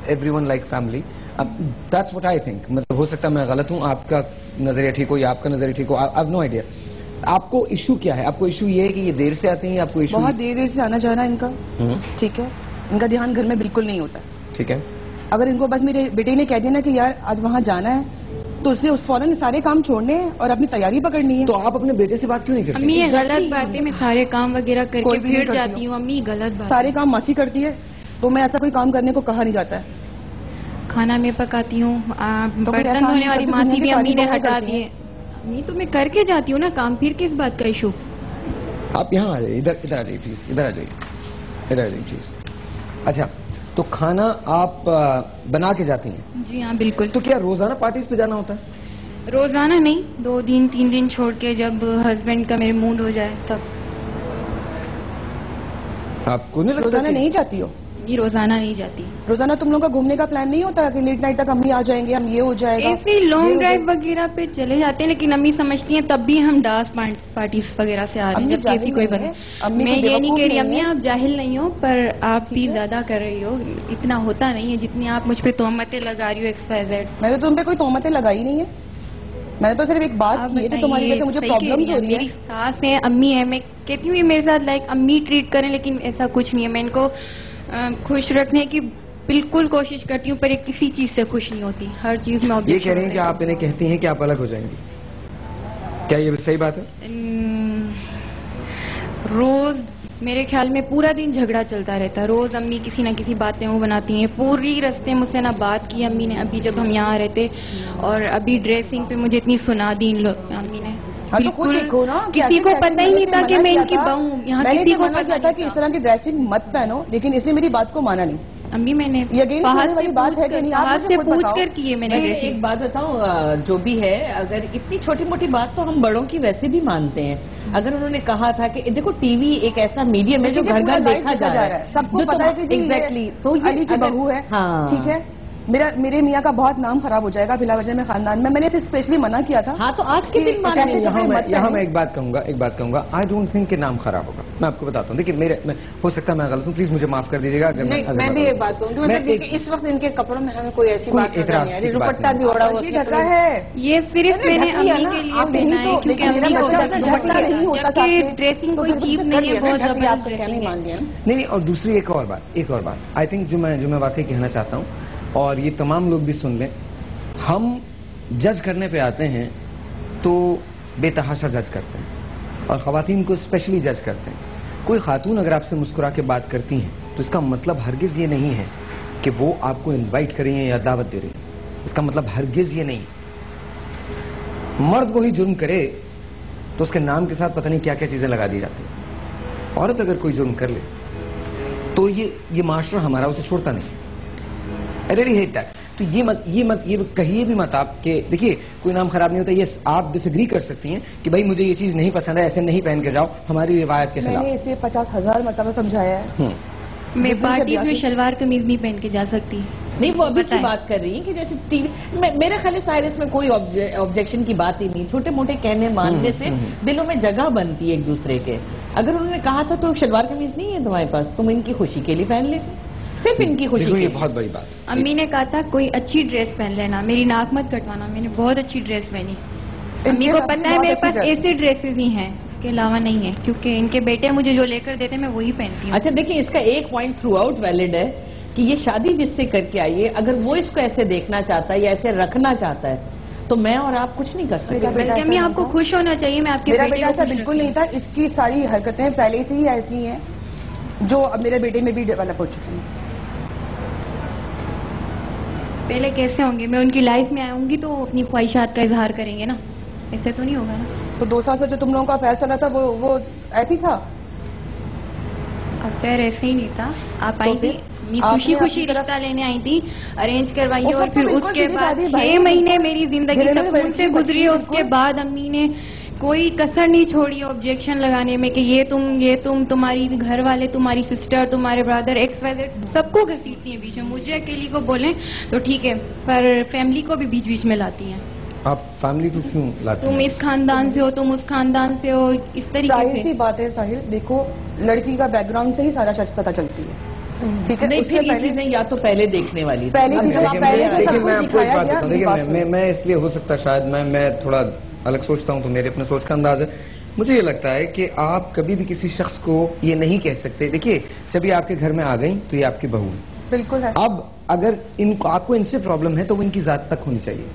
everyone like family. That's what I think. मतलब हो सकता है मैं गलत हूँ, आपका नजरिया ठीक हो या आपका नजरिया ठीक हो, आई हैव नो आइडिया. आपको इशू क्या है? आपको इशू ये है कि ये देर से आते हैं? आपको इशू बहुत देर से आना जाना इनका, ठीक है. इनका ध्यान घर में बिल्कुल नहीं होता, ठीक है. अगर इनको बस मेरे बेटे ने कह दिया ना कि यार आज वहाँ जाना है, तो उससे उस फौरन सारे काम छोड़ने हैं और अपनी तैयारी पकड़नी है. तो आप अपने बेटे से बात क्यों नहीं करती? अम्मी ये गलत बात है. मैं सारे काम वगैरह करके फिर जाती हूँ. अम्मी गलत बात. सारे काम मासी करती है, तो मैं ऐसा कोई काम करने को कहा नहीं जाता है. खाना मैं पकाती हूँ, बर्तन धोने वाली मासी भी अम्मी ने हटा दी है. अम्मी तो मैं करके जाती हूँ ना काम, फिर किस बात का इशू? आप यहाँ आ जाइए, इधर आ जाइए प्लीज, इधर आ जाइए, इधर आ जाइए प्लीज. अच्छा, तो खाना आप बना के जाती हैं? जी हाँ बिल्कुल. तो क्या रोजाना पार्टीज पे जाना होता है? रोजाना नहीं, 2 दिन 3 दिन छोड़ के, जब हस्बैंड का मेरे मूड हो जाए तब. आपको नहीं लगता? रोजाना नहीं जाती हो? ये रोजाना नहीं जाती. रोजाना तुम लोगों का घूमने का प्लान नहीं होता कि लेट नाइट तक अम्मी आ जाएंगे, हम ये हो जाएगा? ऐसे लॉन्ग ड्राइव वगैरह पे चले जाते हैं, लेकिन अम्मी समझती हैं तब भी हम डांस पार्टीज वगैरह से आ रहे हैं, जब किसी कोई बने. मैं ये नहीं कह रही अम्मी आप जाहिल नहीं हो, पर आप भी ज्यादा कर रही हो. इतना होता नहीं है जितनी आप मुझ पे तोहमतें लगा रही हो. XYZ. मैंने तो तुम पे कोई तोहमतें लगाई नहीं है. मैंने तो सिर्फ एक बात की है कि तुम्हारी वजह से मुझे प्रॉब्लम हो रही है. मेरी सास है, अम्मी है, मैं कहती हूँ ये मेरे साथ लाइक अम्मी ट्रीट करें, लेकिन ऐसा कुछ नहीं है. मैं इनको खुश रखने की बिल्कुल कोशिश करती हूँ, पर ये किसी चीज से खुश नहीं होती. हर चीज में ये कह रही हैं कि आप इन्हें कहती हैं कि आप अलग हो जाएंगी, क्या ये सही बात है? रोज मेरे ख्याल में पूरा दिन झगड़ा चलता रहता है. रोज अम्मी किसी ना किसी बातें वो बनाती हैं. पूरी रास्ते मुझसे ना बात की अम्मी ने, अभी जब हम यहाँ रहते, और अभी ड्रेसिंग पे मुझे इतनी सुना दी इन लोग अम्मी ने. हाँ तो खुद देखो ना, किसी को पता ही नहीं था कि मैं इनकी बहू हूँ. यहाँ किसी को मना किया था कि इस तरह की ड्रेसिंग मत पहनो, लेकिन इसने मेरी बात को माना नहीं. अम्मी मैंने वाली बात है कि नहीं, आप से पूछ कर की है मैंने. एक बात बताऊं, जो भी है, अगर इतनी छोटी मोटी बात तो हम बड़ों की वैसे भी मानते हैं. अगर उन्होंने कहा था कि देखो टीवी एक ऐसा मीडियम है जो घर घर देखा जा रहा है, सबको पता है कि एग्जैक्टली तो अली की बहू है, ठीक है, मेरे मियाँ का बहुत नाम खराब हो जाएगा बिला वजह में खानदान में. मैंने इसे स्पेशली मना किया था. हाँ तो आज के दिन यहाँ मैं एक बात कहूंगा, आई डोंट थिंक कि नाम खराब होगा. मैं आपको बताता हूँ, देखिए हो सकता है मैं गलत हूँ, प्लीज मुझे माफ कर दीजिएगा. मैं भी एक बात कहूँगी, मतलब इस वक्त इनके कपड़ों में हमें कोई ऐसी बात नहीं है. दुपट्टा भी ओढ़ा हुआ ढका है. ये सिर्फ मैंने अम्मी के लिए पहना है, क्योंकि अम्मी को दुपट्टा नहीं होता, ड्रेसिंग कोई चीप नहीं है, बहुत जबरदस्त ड्रेसिंग है. नहीं, और दूसरी एक और बात आई थिंक जो मैं वाकई कहना चाहता हूँ, और ये तमाम लोग भी सुन लें. हम जज करने पे आते हैं तो बेतहाशा जज करते हैं, और खवातीन को स्पेशली जज करते हैं. कोई खातून अगर आपसे मुस्कुरा के बात करती हैं तो इसका मतलब हरगिज ये नहीं है कि वो आपको इनवाइट कर रही हैं या दावत दे रही हैं. इसका मतलब हरगिज ये नहीं. मर्द वही जुर्म करे तो उसके नाम के साथ पता नहीं क्या क्या चीजें लगा दी जाती हैं. औरत अगर कोई जुर्म कर ले तो ये माशरा हमारा उसे छोड़ता नहीं. I really hate that. तो ये कहिए भी मत आप कि देखिए कोई नाम खराब नहीं होता. ये आप डिसएग्री कर सकती हैं कि भाई मुझे ये चीज नहीं पसंद है, ऐसे नहीं पहन के जाओ, हमारी रिवायत के खिलाफ. मैंने इसे 50,000 मरतबा समझाया है. मैं पार्टीज में शलवार कमीज नहीं पहन के जा सकती। नहीं, वो अभी की बात कर रही है कि जैसे टीवी मेरा ख्याल है साइरस में कोई ऑब्जेक्शन की बात ही नहीं, छोटे मोटे कहने मानने से दिलों में जगह बनती है एक दूसरे के। अगर उन्होंने कहा था तो शलवार कमीज नहीं है तुम्हारे पास, तुम इनकी खुशी के लिए पहन लेते, सिर्फ इनकी खुशी के लिए। बहुत बड़ी बात। अम्मी ने कहा था कोई अच्छी ड्रेस पहन लेना, मेरी नाक मत कटवाना। मैंने बहुत अच्छी ड्रेस पहनी। अम्मी को पता है मेरे पास ऐसे ड्रेसेस ही हैं, इसके अलावा नहीं है, क्योंकि इनके बेटे मुझे जो लेकर देते हैं मैं वही पहनती हूँ। अच्छा देखिए, इसका एक पॉइंट थ्रू आउट वैलिड है कि ये शादी जिससे करके आई है, अगर वो इसको ऐसे देखना चाहता है या ऐसे रखना चाहता है तो मैं और आप कुछ नहीं कर सकते। बल्कि अम्मी आपको खुश होना चाहिए। मैं आपके मेरा बेटा ऐसा बिल्कुल नहीं था, इसकी सारी हरकतें पहले से ही ऐसी हैं जो अब मेरे बेटे में भी डेवलप हो चुकी हैं। पहले कैसे होंगे, मैं उनकी लाइफ में आऊंगी तो अपनी ख्वाहिशात का इजहार करेंगे ना, ऐसे तो नहीं होगा ना। तो 2 साल से जो तुम लोगों का अफेयर चला था वो ऐसे ही था? अफेयर ऐसे ही नहीं था। आप आई थी, खुशी खुशी रिश्ता लेने आई थी, अरेंज करवाइए, और फिर उसके बाद 6 महीने मेरी जिंदगी सुकून से गुजरी है। उसके बाद अम्मी ने कोई कसर नहीं छोड़ी ऑब्जेक्शन लगाने में कि ये तुम तुम्हारी घर वाले, तुम्हारी सिस्टर, तुम्हारे ब्रदर, XYZ सबको घसीटती हैं बीच में। मुझे अकेली को बोलें तो ठीक है, पर फैमिली को भी बीच बीच में लाती हैं। आप फैमिली को क्यों लाती तुम इस खानदान से हो, तुम उस खानदान से हो, इस तरीके से। सी बात है साहिल, देखो लड़की का बैकग्राउंड से ही सारा सच पता चलती है, ठीक है। उससे ये चीजें या तो पहले देखने वाली, पहले चीजें पहले तो सब कुछ दिखाया गया। मैं इसलिए हो सकता है शायद मैं थोड़ा अलग सोचता हूँ, तो मेरे अपने सोच का अंदाज है। मुझे ये लगता है कि आप कभी भी किसी शख्स को ये नहीं कह सकते, देखिए जब ये आपके घर में आ गई तो ये आपकी बहू है, बिल्कुल है। अब अगर इनको आपको इनसे प्रॉब्लम है तो वो इनकी जात तक होनी चाहिए,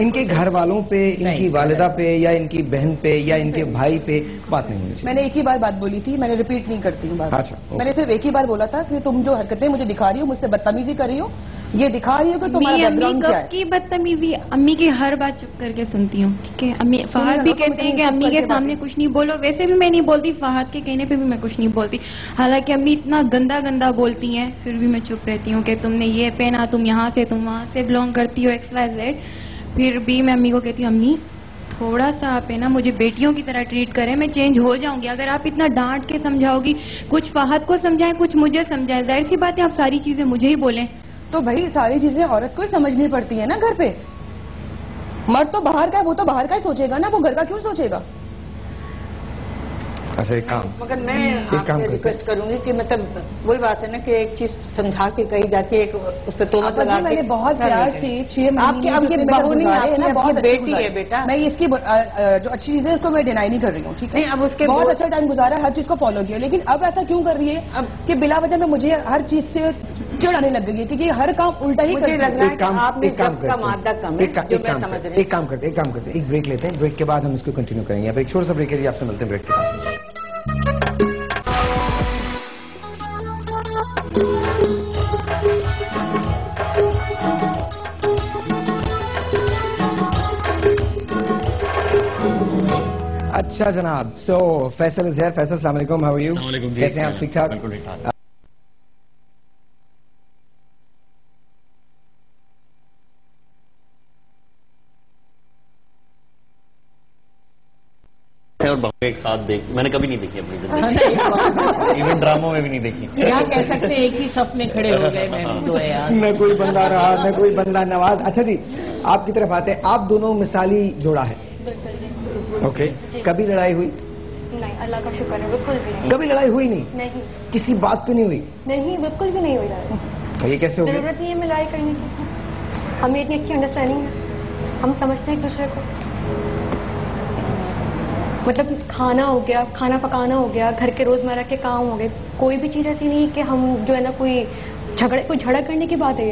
इनके घर वालों पे, इनकी वालिदा पे या इनकी बहन पे या इनके भाई पे बात नहीं होनी चाहिए। मैंने एक ही बार बात बोली थी, मैंने रिपीट नहीं करती हूँ बात। अच्छा, मैंने सिर्फ एक ही बार बोला था कि तुम जो हरकतें मुझे दिखा रही हो, मुझसे बदतमीजी कर रही हो, ये दिखा रही हो कि तुम्हारा बैकग्राउंड क्या है। की बदतमीजी, अम्मी की हर बात चुप करके सुनती हूँ, ठीक है। अम्मी फहद भी कहते हैं कि अम्मी के सामने कुछ नहीं बोलो, वैसे भी मैं नहीं बोलती, फहद के कहने पे भी मैं कुछ नहीं बोलती। हालांकि अम्मी इतना गंदा गंदा बोलती हैं, फिर भी मैं चुप रहती हूँ कि तुमने ये पहना, तुम यहाँ से, तुम वहाँ से बिलोंग करती हो, XYZ। फिर भी मैं अम्मी को कहती हूँ, अम्मी थोड़ा सा आप है ना मुझे बेटियों की तरह ट्रीट करें, मैं चेंज हो जाऊंगी। अगर आप इतना डांट के समझाओगी, कुछ फहद को समझाएं, कुछ मुझे समझाएं, जाहिर सी बात है आप सारी चीजें मुझे ही बोलें। तो भाई सारी चीजें औरत को ही समझनी पड़ती है ना घर पे। मर्द तो बाहर का है, वो तो बाहर का ही सोचेगा ना, वो घर का क्यों सोचेगा। अच्छा एक काम, मगर मैं आपसे रिक्वेस्ट करूंगी कि मतलब वही बात है ना कि एक चीज समझा के कही जाती है, एक उस पर तोहमत लगा के। मैंने बहुत प्यार से 6 महीने आपकी बहू नहीं है ना, बहुत बेटी है बेटा। मैं इसकी जो अच्छी चीजें उसको मैं डिनाई नहीं कर रही हूँ, ठीक है। अब उसके बहुत अच्छा टाइम गुजारा, हर चीज को फॉलो किया, लेकिन अब ऐसा क्यों कर रही है अब कि बिला वजह में मुझे हर चीज से चिढ़ आने लग गई है, क्योंकि हर काम उल्टा ही करती है। एक काम करते एक ब्रेक लेते हैं, ब्रेक के बाद हम इसको कंटिन्यू करेंगे। अब एक छोटा सा ब्रेक है जी, आपसे मिलते हैं ब्रेक के बाद। अच्छा जनाब, सो फैसल इज हियर। फैसल अस्सलाम वालेकुम, हाउ आर यू? कैसे हैं आप? ठीक ठाक? बिल्कुल ठीक ठाक। और बहू एक साथ देख मैंने कभी नहीं देखी अपनी जिंदगी, इवन ड्रामों में भी नहीं देखी। क्या कह सकते हैं, एक ही सफ में खड़े हो गए। मैं भी तो है यार, न कोई बंदा रहा न कोई बंदा नवाज। अच्छा जी, आपकी तरफ आते हैं, आप दोनों मिसाली जोड़ा है। ओके, कभी लड़ाई हुई? नहीं, अल्लाह का शुक्र है, बिल्कुल भी नहीं। कभी लड़ाई हुई नहीं? नहीं। किसी बात पे नहीं हुई? नहीं, बिल्कुल भी नहीं हुई। ये कैसे हो गया? जरूरत नहीं है लड़ाई करने की, हमें इतनी अच्छी अंडरस्टैंडिंग है, हम समझते हैं एक दूसरे को। मतलब खाना हो गया, खाना पकाना हो गया, घर के रोजमर्रा के काम हो गए, कोई भी चीज ऐसी नहीं कि हम जो है ना कोई झगड़ा करने की बात है।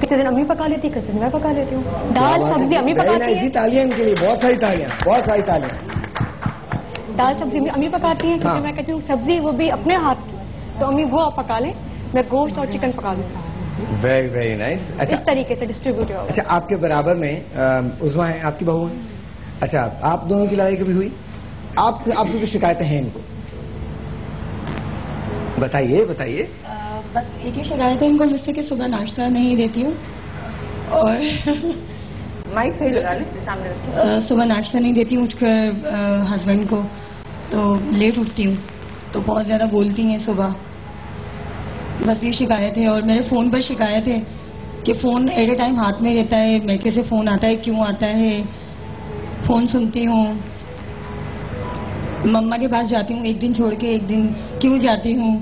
किसी दिन अम्मी पका लेती, किसी दिन मैं पका लेती हूँ। दाल सब्जी अम्मी पकाती है। तालियां इनके लिए, बहुत सारी तालियां, बहुत सारी तालियां। दाल सब्जी अम्मी पकाती है, क्योंकि मैं कहती हूँ सब्जी वो भी अपने हाथ की, तो अम्मी वो आप पका लें, मैं गोश्त और चिकन पका लूँ। Very very nice. अच्छा, इस तरीके से डिस्ट्रीब्यूट होगा। अच्छा, आपके बराबर में उज़्मा है, आपकी बहू है। अच्छा, आप दोनों की लड़ाई कभी हुई? आपकी कोई शिकायतें हैं इनको? बताइए बताइए। बस एक ही शिकायत है इनको मुझसे कि सुबह नाश्ता नहीं देती हूँ, और माइक सही लगा ले सामने रखिए। सुबह नाश्ता नहीं देती हूँ उठकर हस्बैंड को, तो लेट उठती हूँ, तो बहुत ज्यादा बोलती हैं सुबह। बस ये शिकायत है। और मेरे फोन पर शिकायत है कि फोन एट ए टाइम हाथ में रहता है, मैके से फोन आता है, क्यों आता है, फोन सुनती हूँ, मम्मा के पास जाती हूँ एक दिन छोड़ के एक दिन, क्यों जाती हूँ।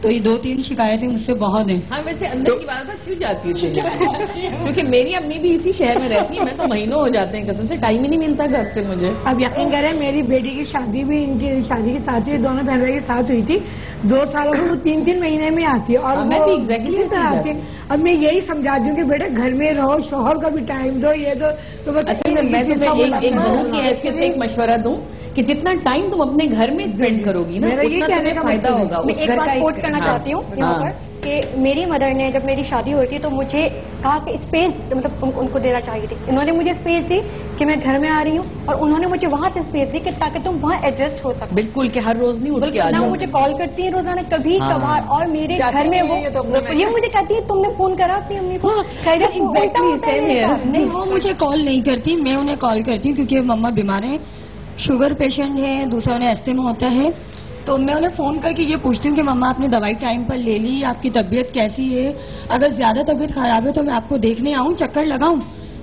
तो ये 2-3 शिकायतें मुझसे बहुत हैं। हाँ, वैसे अंदर की बात है, क्यों जाती थी? क्योंकि मेरी अम्मी भी इसी शहर में रहती है, मैं तो महीनों हो जाते हैं, कसम से टाइम ही नहीं मिलता घर से मुझे। अब यकीन करें, मेरी बेटी की शादी भी इनकी शादी के साथ ही, दोनों बहन भाई के साथ हुई थी। 2 सालों से वो 3-3 महीने में आती है और मैं भी एग्जैक्टली आती है। अब मैं यही समझाती हूँ कि बेटा घर में रहो, शोहर का भी टाइम दो, ये दो। तो बस असल में मैं तुम्हें एक बहू की हैसियत से एक मशवरा दूं कि जितना टाइम तुम अपने घर में स्पेंड करोगी ना, उतना तुम्हें फायदा होगा। मैं एक बात कोट करना चाहती हूँ यहाँ पर कि मेरी मदर ने जब मेरी शादी हुई थी तो मुझे कहा कि स्पेस मतलब उनको देना चाहिए थी। इन्होंने मुझे स्पेस दी कि मैं घर में आ रही हूँ और उन्होंने मुझे वहाँ से स्पेस दी कि ताकि तुम वहाँ एडजस्ट हो सको। बिल्कुल कि हर रोज नहीं उठ के आ ना जाओ। मुझे कॉल करती है रोजाना, कभी कभार, और मेरे घर में वो ये मुझे कहती है तुमने फोन करा अपनी अम्मी को? नहीं, वो मुझे कॉल नहीं करती, मैं उन्हें कॉल करती हूँ क्योंकि मम्मा बीमार है, शुगर पेशेंट है, दूसरा उन्हें अस्थमा होता है। तो मैं उन्हें फोन करके ये पूछती हूँ कि मम्मा आपने दवाई टाइम पर ले ली, आपकी तबीयत कैसी है, अगर ज्यादा तबीयत खराब है तो मैं आपको देखने आऊँ, चक्कर लगाऊं।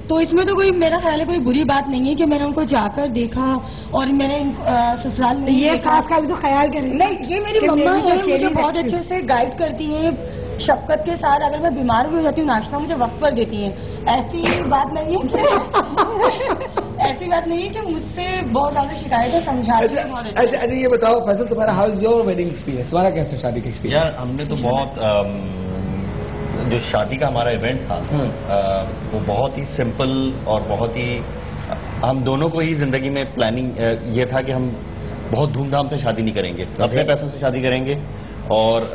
तो इसमें तो कोई, मेरा ख्याल है कोई बुरी बात नहीं है कि मैंने उनको जाकर देखा और मैंने ससुराल में ये सास का भी तो ख्याल करें। नहीं, ये मेरी मम्मा है, मुझे बहुत अच्छे से गाइड करती है, शफकत के साथ। अगर मैं बीमार भी हो जाती हूँ, नाश्ता मुझे वक्त पर देती हैं। ऐसी बात नहीं है कि ऐसी बात नहीं है कि मुझसे बहुत ज्यादा शिकायतें समझाती हैं। अच्छा, ये बताओ फैसल, तुम्हारा how is your wedding experience? तुम्हारा कैसा शादी का एक्सपीरियंस? यार हमने तो बहुत जो शादी का हमारा इवेंट था वो बहुत ही सिंपल और बहुत ही, हम दोनों को ही जिंदगी में प्लानिंग ये था कि हम बहुत धूमधाम से शादी नहीं करेंगे, अपने पैसों से शादी करेंगे और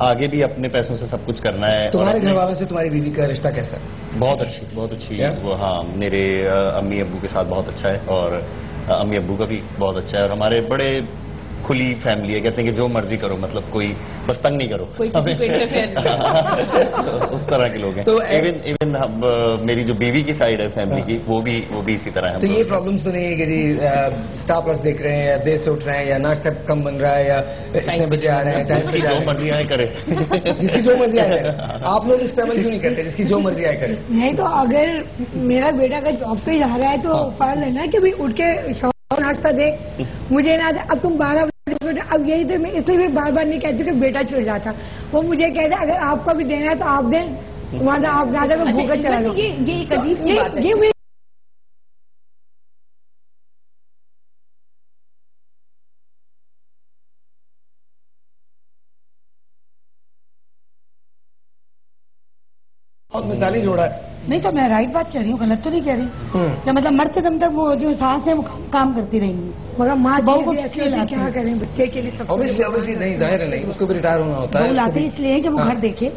आगे भी अपने पैसों से सब कुछ करना है। तुम्हारे घर वालों से तुम्हारी बीवी का रिश्ता कैसा? बहुत अच्छी वो, हाँ, मेरे अम्मी अब्बू के साथ बहुत अच्छा है और अम्मी अब्बू का भी बहुत अच्छा है और हमारे बड़े खुली फैमिली है, कहते हैं कि जो मर्जी करो, मतलब कोई बस तंग नहीं करो, कोई किसी को इंटरफेयर उस तरह के लोग हैं। तो इवन मेरी जो बीवी की साइड है फैमिली की, वो भी इसी तरह है। तो ये प्रॉब्लम्स तो नहीं है कि जी स्टार प्लस देख रहे हैं या देर से उठ रहे हैं या नाश्ता कम बन रहा है या इतने बजे आ रहे हैं, टाइम पे जो मर्जी आए करे, जिसकी जो मर्जी आए करे। आप लोग इस पे अमल क्यों नहीं करते, जिसकी जो मर्जी आए करे? नहीं तो अगर मेरा बेटा अगर जॉब पे जा रहा है तो फर्ज है ना कि भाई उठ के नाश्ता दे, मुझे ना अब तुम 12 बजे। अब यही तो मैं इसलिए भी बार बार नहीं कहती कि बेटा छुड़ जाता, वो मुझे कहता अगर आपको भी देना है तो आप दें, वरना आप ज्यादा में भूखा चला लो। ये एक अजीब सी बात है। बहुत मिसाली जोड़ा है। नहीं तो मैं राइट बात कह रही हूँ, गलत तो नहीं कह रही। या मतलब मरते दम तक वो जो सास है वो काम करती रहेंगी, मगर माँ बहू को इसलिए क्या करें, बच्चे के लिए सब ऑब्वियसली नहीं, जाहिर है नहीं, उसको भी रिटायर होना होता है। लाते इसलिए कि वो घर देखे,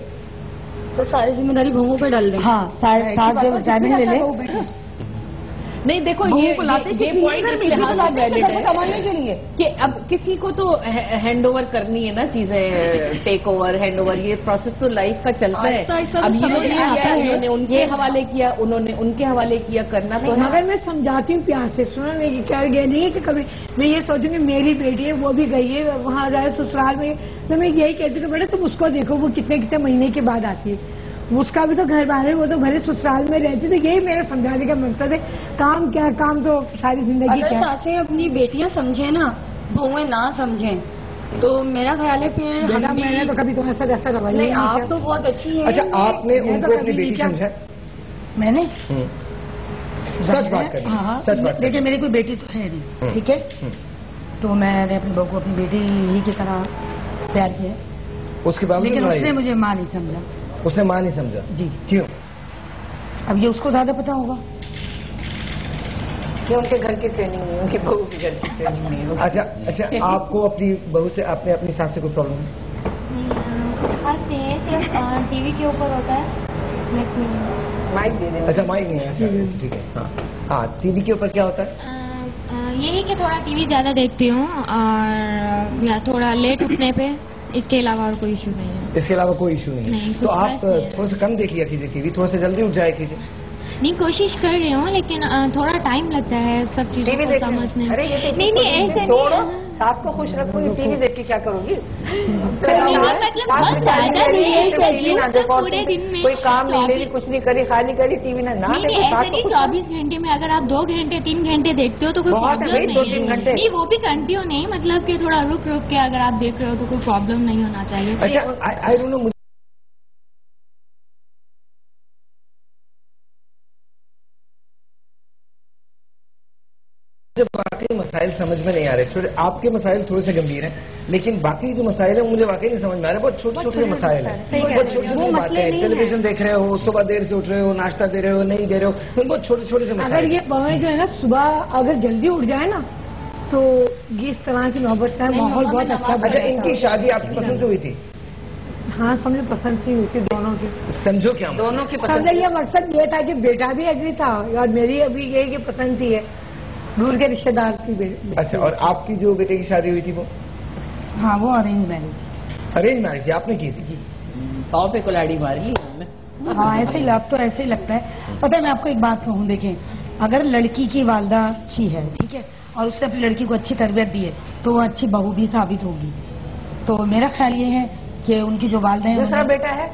तो सारी जिम्मेदारी बहुओं पे डाल दें। हाँ, सास जो रिटायरमेंट ले ले। नहीं देखो, ये पॉइंट इस लिहाज से वैलिड है संभालने के लिए कि अब किसी को तो हैंड ओवर करनी है ना चीजें, टेक ओवर, हैंड ओवर, ये प्रोसेस तो लाइफ का चलता है। अब इन्होंने उनके हवाले किया, उन्होंने उनके हवाले किया, करना तो। मगर मैं समझाती हूँ प्यार से, सुनो नहीं क्या गए नहीं है कि कभी मैं ये सोचूंगी मेरी बेटी है वो भी गई है वहाँ जाए ससुराल में, तो मैं यही कहती हूँ बेटा तुम उसको देखो, वो कितने कितने महीने के बाद आती है, उसका भी तो घर बार है, वो तो भले ससुराल में रहती। तो यही मेरा समझाने का मकसद है। काम क्या, काम तो सारी जिंदगी अगर सासें अपनी बेटियां समझे ना, बहुएं ना समझें, तो मेरा ख्याल है फिर मैंने तो कभी तुम्हारे साथ ऐसा रवैया नहीं। आप तो बहुत अच्छी है। अच्छा, आपने उनको अपनी बेटी समझा? मैंने सच बात करें। हाँ, सच बात। देखिए मेरी कोई बेटी तो है नहीं, ठीक है, तो मैंने अपनी बहू को अपनी बेटी ही की तरह प्यार किया, उसके बावजूद लेकिन उसने मुझे माँ नहीं समझा। उसने माँ नहीं समझा? जी। क्यों? अब ये उसको ज्यादा पता होगा। ये उनके घर की ट्रेनिंग नहीं, उनकी बहू की घर की ट्रेनिंग नहीं है। अच्छा, आपको अपनी बहू से, आपने अपनी सास से कोई प्रॉब्लम है? कुछ खास नहीं है, सिर्फ टीवी के ऊपर होता है। माइक दे देना। अच्छा, माइक नहीं है, अच्छा ठीक है। हाँ, टीवी के ऊपर क्या होता है? यही कि थोड़ा टीवी ज्यादा देखती हूँ और या थोड़ा लेट उठने पे, इसके अलावा और कोई इशू नहीं है। इसके अलावा कोई इशू नहीं है। तो आप थोड़ा सा कम देख लिया कीजिए टीवी, थोड़ा सा जल्दी उठ जाए कीजिए। नहीं कोशिश कर रही हूँ, लेकिन थोड़ा टाइम लगता है सब चीजों को समझने। अरे ये तो नहीं ऐसा छोड़ो, नहीं, सास को खुश रखोगी, टीवी देख के क्या करोगी? टीवी ना देखो, कोई काम नहीं ले, कुछ नहीं करी, खाली करी टीवी ना देखो। ऐसा नहीं 24 घंटे में अगर आप 2 घंटे 3 घंटे देखते हो तो कोई प्रॉब्लम नहीं है। 2-3 घंटे नहीं वो भी कंटिन्यू नहीं, मतलब कि थोड़ा रुक रुक के अगर आप देख रहे हो तो कोई प्रॉब्लम नहीं होना चाहिए। अच्छा आई डोंट नो, बाकी मसाइल समझ में नहीं आ रहे। छोटे आपके मसाइल थोड़े से गंभीर हैं, लेकिन बाकी जो मसाइल है मुझे वाकई नहीं समझ में आ रहे। बहुत छोटे छोटे मसाइल हैं, बहुत छोटी छोटी बातें हैं। टेलीविजन देख रहे हो, सुबह देर से उठ रहे हो, नाश्ता दे रहे हो, नहीं दे रहे हो, बहुत छोटे छोटे से मसाइल। अगर ये बहन जो है ना सुबह अगर जल्दी उठ जाए ना तो ये इस तरह की नौबत का माहौल बहुत अच्छा। अच्छा इनकी शादी आपकी पसंद से हुई थी? हाँ समझे पसंद की हुई थी दोनों की। समझो क्या दोनों की समझे, ये मकसद ये था कि बेटा भी एग्री था और मेरी अभी ये की पसंद थी है दूर के रिश्तेदार की बेटी। अच्छा और आपकी जो बेटे की शादी हुई थी वो? हाँ वो अरेंज मैरिज। अरेंज मैरिज थी, आपने की थी? जी। पाँव पे कुल्हाड़ी मार ली। हाँ ऐसे ही लाभ तो ऐसे ही लगता है। पता है मैं आपको एक बात कहूँ, देखें अगर लड़की की वालदा अच्छी है, ठीक है, और उसने अपनी लड़की को अच्छी तरबियत दी है तो वो अच्छी बहू भी साबित होगी। तो मेरा ख्याल ये है कि उनकी जो वालदा है। दूसरा बेटा है?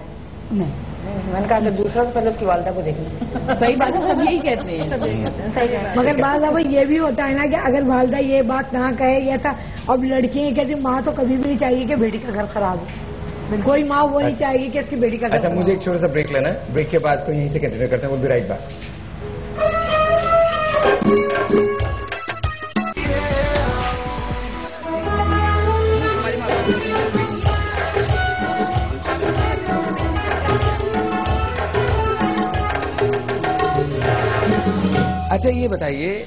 नहीं मैंने कहा अगर दूसरा तो पहले उसकी वालदा को देखना। सही बात है, सब यही कहते हैं। मगर बात ये भी होता है ना कि अगर वालदा ये बात ना कहे या था, अब लड़की कहती माँ तो कभी भी नहीं चाहिए कि बेटी का घर खराब हो। कोई माँ वो नहीं चाहिए कि उसकी बेटी का घर। अच्छा मुझे एक छोटा सा ब्रेक लेना है, ब्रेक के बाद इसको यहीं से कंटिन्यू करते हैं। वो भी राइट बात। अच्छा ये बताइए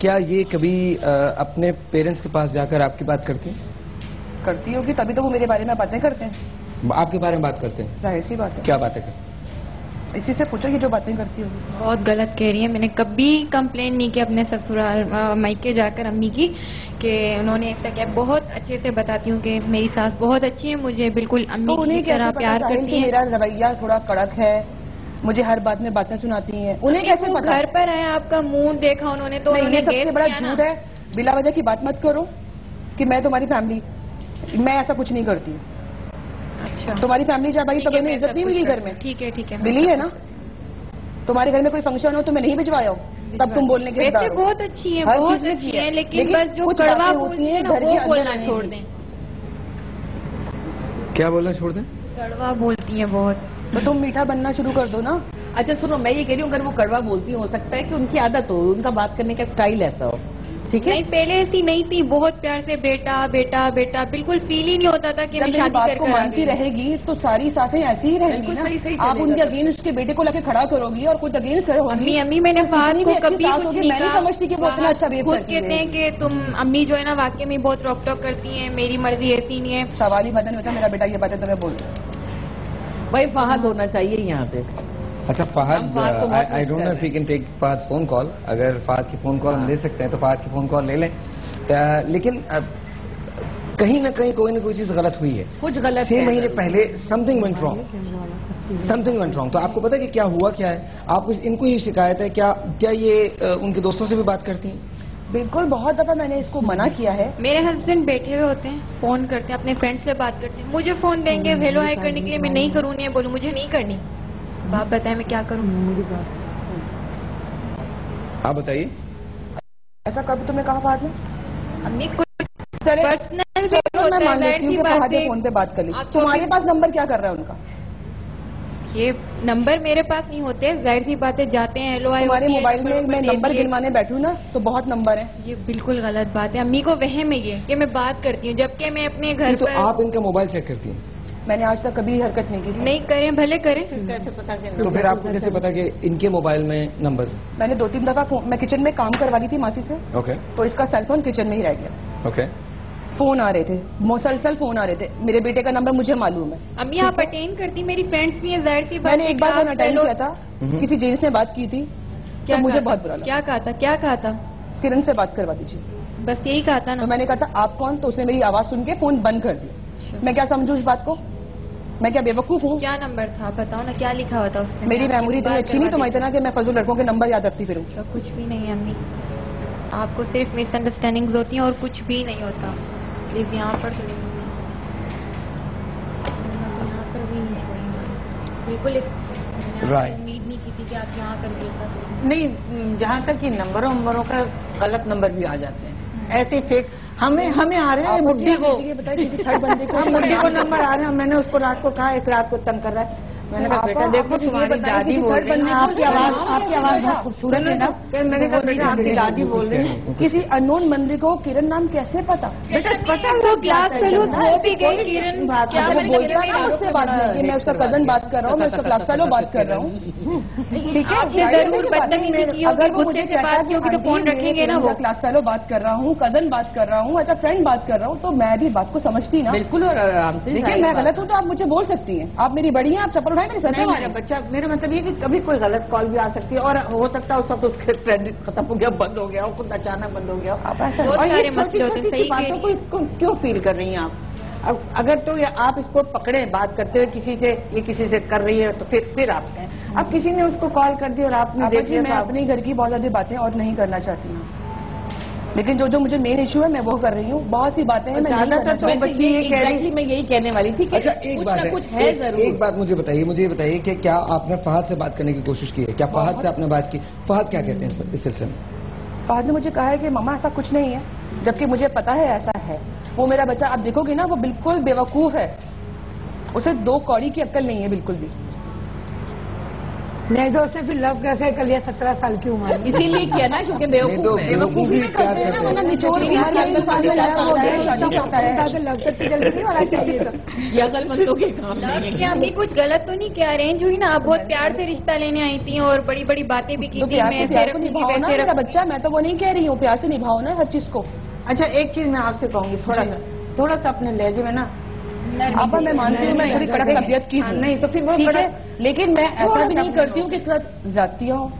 क्या ये कभी अपने पेरेंट्स के पास जाकर आपकी बात करती हैं? करती होगी तभी तो वो मेरे बारे में बातें करते हैं। आपके बारे में बात करते हैं? जाहिर सी बात है। क्या बातें करते हैं? इसी से पूछो कि जो बातें करती होगी। बहुत गलत कह रही है। मैंने कभी कंप्लेन नहीं की अपने ससुराल मायके जाकर अम्मी की कि उन्होंने ऐसा किया। बहुत अच्छे से बताती हूँ कि मेरी सास बहुत अच्छी है, मुझे बिल्कुल अम्मी की तरह प्यार करती है। मेरा रवैया थोड़ा कड़क है, मुझे हर बात में बातें सुनाती हैं। उन्हें कैसे पता? घर पर आए आपका मुंह देखा उन्होंने तो नहीं, ये सबसे बड़ा झूठ है। बिला वजह की बात मत करो कि मैं तुम्हारी फैमिली, मैं ऐसा कुछ नहीं करती। अच्छा तुम्हारी फैमिली जब आई तब हमें इज्जत नहीं मिली घर में? ठीक है मिली है ना। तुम्हारे घर में कोई फंक्शन हो तो मैं नहीं भिजवाया हो तब तुम बोलने के वैसे बहुत अच्छी है, बहुत अच्छी है, लेकिन बस जो कड़वा बोलती है ना वो बोलना छोड़ दें। क्या बोलना छोड़ दें? कड़वा बोलती है बहुत। तो तुम मीठा बनना शुरू कर दो ना। अच्छा सुनो, मैं ये कह रही हूँ अगर वो कड़वा बोलती हो सकता है कि उनकी आदत हो, उनका बात करने का स्टाइल ऐसा हो। ठीक है, नहीं पहले ऐसी नहीं थी, बहुत प्यार से बेटा बेटा बेटा, बिल्कुल फील ही नहीं होता था कि मैं शादी करके मानती रहेगी तो सारी सासें ऐसी ही रहेंगी ना। आप उनके अगेंस्ट उसके बेटे को लेके खड़ा करोगी और खुद अगेंस्ट करोगी। अम्मी मैंने फाद को कभी कुछ नहीं कहा। समझती कि वो इतना अच्छा बिहेव करती है। कहते हैं कि तुम अम्मी जो है ना वाकई में बहुत रोक टोक करती हैं, मेरी मर्जी ऐसी नहीं है। सवाल ही बदन होता मेरा बेटा ये बातें तुम्हें बोल भाई फहद होना चाहिए यहाँ पे। अच्छा Fahad, I don't know if we can take Fahad phone call. अगर फहद की फोन कॉल हम ले सकते हैं तो फहद की फोन कॉल ले लें। लेकिन कहीं ना कहीं कोई ना कोई चीज गलत हुई है। कुछ गलत 6 महीने पहले समथिंग वेंट रॉन्ग। तो आपको पता है कि क्या हुआ क्या है? आपको इनको ये शिकायत है? क्या ये उनके दोस्तों से भी बात करती हैं? बिल्कुल, बहुत दफा मैंने इसको मना किया है। मेरे हस्बैंड बैठे हुए होते हैं, फोन करते हैं, अपने फ्रेंड से बात करते हैं, मुझे फोन देंगे हेलो हाय करने के लिए, मैं नहीं करूँ नहीं बोलूँ मुझे नहीं करनी। आप बताएं मैं क्या करूँ? आप बताइए। ऐसा कब तुम्हें कहा बाद में? अम्मी कुछ पर्सनल मैं मान लेती हूँ कि फहद ने फोन पे बात कर ली। तुम्हारे पास नंबर क्या कर रहा है उनका? ये नंबर मेरे पास नहीं होते, जाहिर सी बातें जाते हैं हेलो हाय। तुम्हारे मोबाइल में मैं नंबर गिनवाने बैठूं ना तो बहुत नंबर है। ये बिल्कुल गलत बात है। अम्मी को वहम है ये कि मैं बात करती हूँ, जबकि मैं अपने घर तो पर। आप इनका मोबाइल चेक करती हैं? मैंने आज तक कभी हरकत नहीं की। नहीं करें, भले करें। कैसे पता तो फिर आपको कैसे पता कि इनके मोबाइल में नंबर्स? मैंने 2-3 दफा मैं किचन में काम करवा रही थी मासी से। ओके। तो इसका सेलफोन किचन में ही रह गया। ओके। फोन आ रहे थे, मुसलसल फोन आ रहे थे। मेरे बेटे का नंबर मुझे मालूम है। अम्मी आप अटेंड करती, मेरी फ्रेंड्स भी हैं, जाहिर सी बात। मैंने एक बार फोन अटेंड किया था, किसी जेंट्स ने बात की थी तो मुझे बहुत बुरा लगा। क्या कहा था? किरण से बात करवा दीजिए, बस यही कहा था ना। तो मैंने कहा था आप कौन? तो उसने मेरी आवाज सुन के फोन बंद कर दी। मैं क्या समझू इस बात को? मैं क्या बेवकूफ हूँ? क्या नंबर था बताओ ना, क्या लिखा हुआ था उसमें? मेरी मेमोरी इतनी अच्छी नहीं तो इतना कि मैं फजूल लड़कों के नंबर याद रखती फिरूं। तो कुछ भी नहीं है अम्मी, आपको सिर्फ मिसअंडरस्टैंडिंग्स होती हैं और कुछ भी नहीं होता। प्लीज यहाँ पर तो नहीं, यहाँ पर भी नहीं छोड़ेंगे बिल्कुल। उम्मीद नहीं की थी कि आप यहाँ करके सब नहीं, जहाँ तक कि नंबरों का गलत नंबर भी आ जाते हैं ऐसे फेक। हमें आ रहे हैं बुड्ढी को, किसी थर्ड बंदे को बुड्ढी को नंबर आ रहे हैं। मैंने उसको रात को कहा, एक रात को तंग कर रहा है। मैंने कहा बेटा देखो तुम्हारी दादी बोल रही है, आपकी आवाज बहुत खूबसूरत है ना। मैंने कहा बेटा आपकी दादी बोल रही है। किसी अननोन बंदे को किरण नाम कैसे पता? बेटा पता तो क्लास फेलो हो भी गई किरण, क्या वो बोलता है उससे बात नहीं कि मैं उसका कजन बात कर रहा हूँ, मैं उसका क्लास फेलो बात कर रहा हूँ। ठीक है, जरूर बदतमीजी की होगी, गुस्से से बात की होगी तो फोन रखेंगे ना। वो क्लास फेलो बात कर रहा हूँ, कजन बात कर रहा हूँ, एज अ फ्रेंड बात कर रहा हूँ, तो मैं भी बात को समझती ना। बिल्कुल और आराम से। देखिए मैं गलत हूँ तो आप मुझे बोल सकती हैं, आप मेरी बड़ी हैं, आप चप्पल उठाए मेरे सर पे मारे। बच्चा, मेरा मतलब ये कि कभी कोई गलत कॉल भी आ सकती है और हो सकता है उस वक्त उसके क्रेडिट खत्म हो गया, बंद हो गया, खुद अचानक बंद हो गया। आप ऐसा छोटी बातों को क्यों फील कर रही हैं आप? अब अगर तो आप इसको पकड़े बात करते हुए किसी से, ये किसी से कर रही है तो फिर आप कहें। अब किसी ने उसको कॉल कर दी और आपने देख लिया। मैं अपने घर की बहुत ज्यादा बातें और नहीं करना चाहती हूँ, लेकिन जो मुझे मेन इशू है मैं वो कर रही हूँ। बहुत सी बातें हैं मैं नहीं करना चाहती। एग्जैक्टली मैं यही कहने वाली थी कि अच्छा, कुछ ना कुछ है जरूर। एक बात मुझे बताइए कि क्या आपने फहद से बात करने की कोशिश की है? क्या फहद से आपने बात की? फहद क्या कहते हैं इस सिलसिले में? फहद ने मुझे कहा है कि मम्मा ऐसा कुछ नहीं है, जबकि मुझे पता है ऐसा है। वो मेरा बच्चा आप देखोगे ना, वो बिल्कुल बेवकूफ है, उसे 2 कौड़ी की अक्ल नहीं है बिल्कुल भी। नहीं तो उसने फिर लव कैसे कर लिया 17 साल की उम्र? इसीलिए किया ना क्योंकि बेवकूफी में करते हैं ना, वरना निचोड़ के शादी करता है। लव तक तो जल्दी नहीं होना चाहिए था। ये अकलमंदों के काम नहीं है। अम्मी कुछ गलत तो नहीं किया, अरेंज हुई ना, आप बहुत प्यार से रिश्ता लेने आई थी और बड़ी बड़ी बातें भी की थी। मैं प्यार को निभाओ ना मेरा बच्चा, मैं तो वो नहीं कह रही हूँ, प्यार से निभाओ ना हर चीज को। अच्छा एक चीज मैं आपसे कहूंगी, थोड़ा सा अपने लहजे में ना, आपा मैं मानती हूँ मैं थोड़ी कड़क तबीयत की हूँ, नहीं तो फिर वो ठीक है, लेकिन मैं ऐसा भी नहीं करती हूँ कि इसके साथ जातियाँ हो।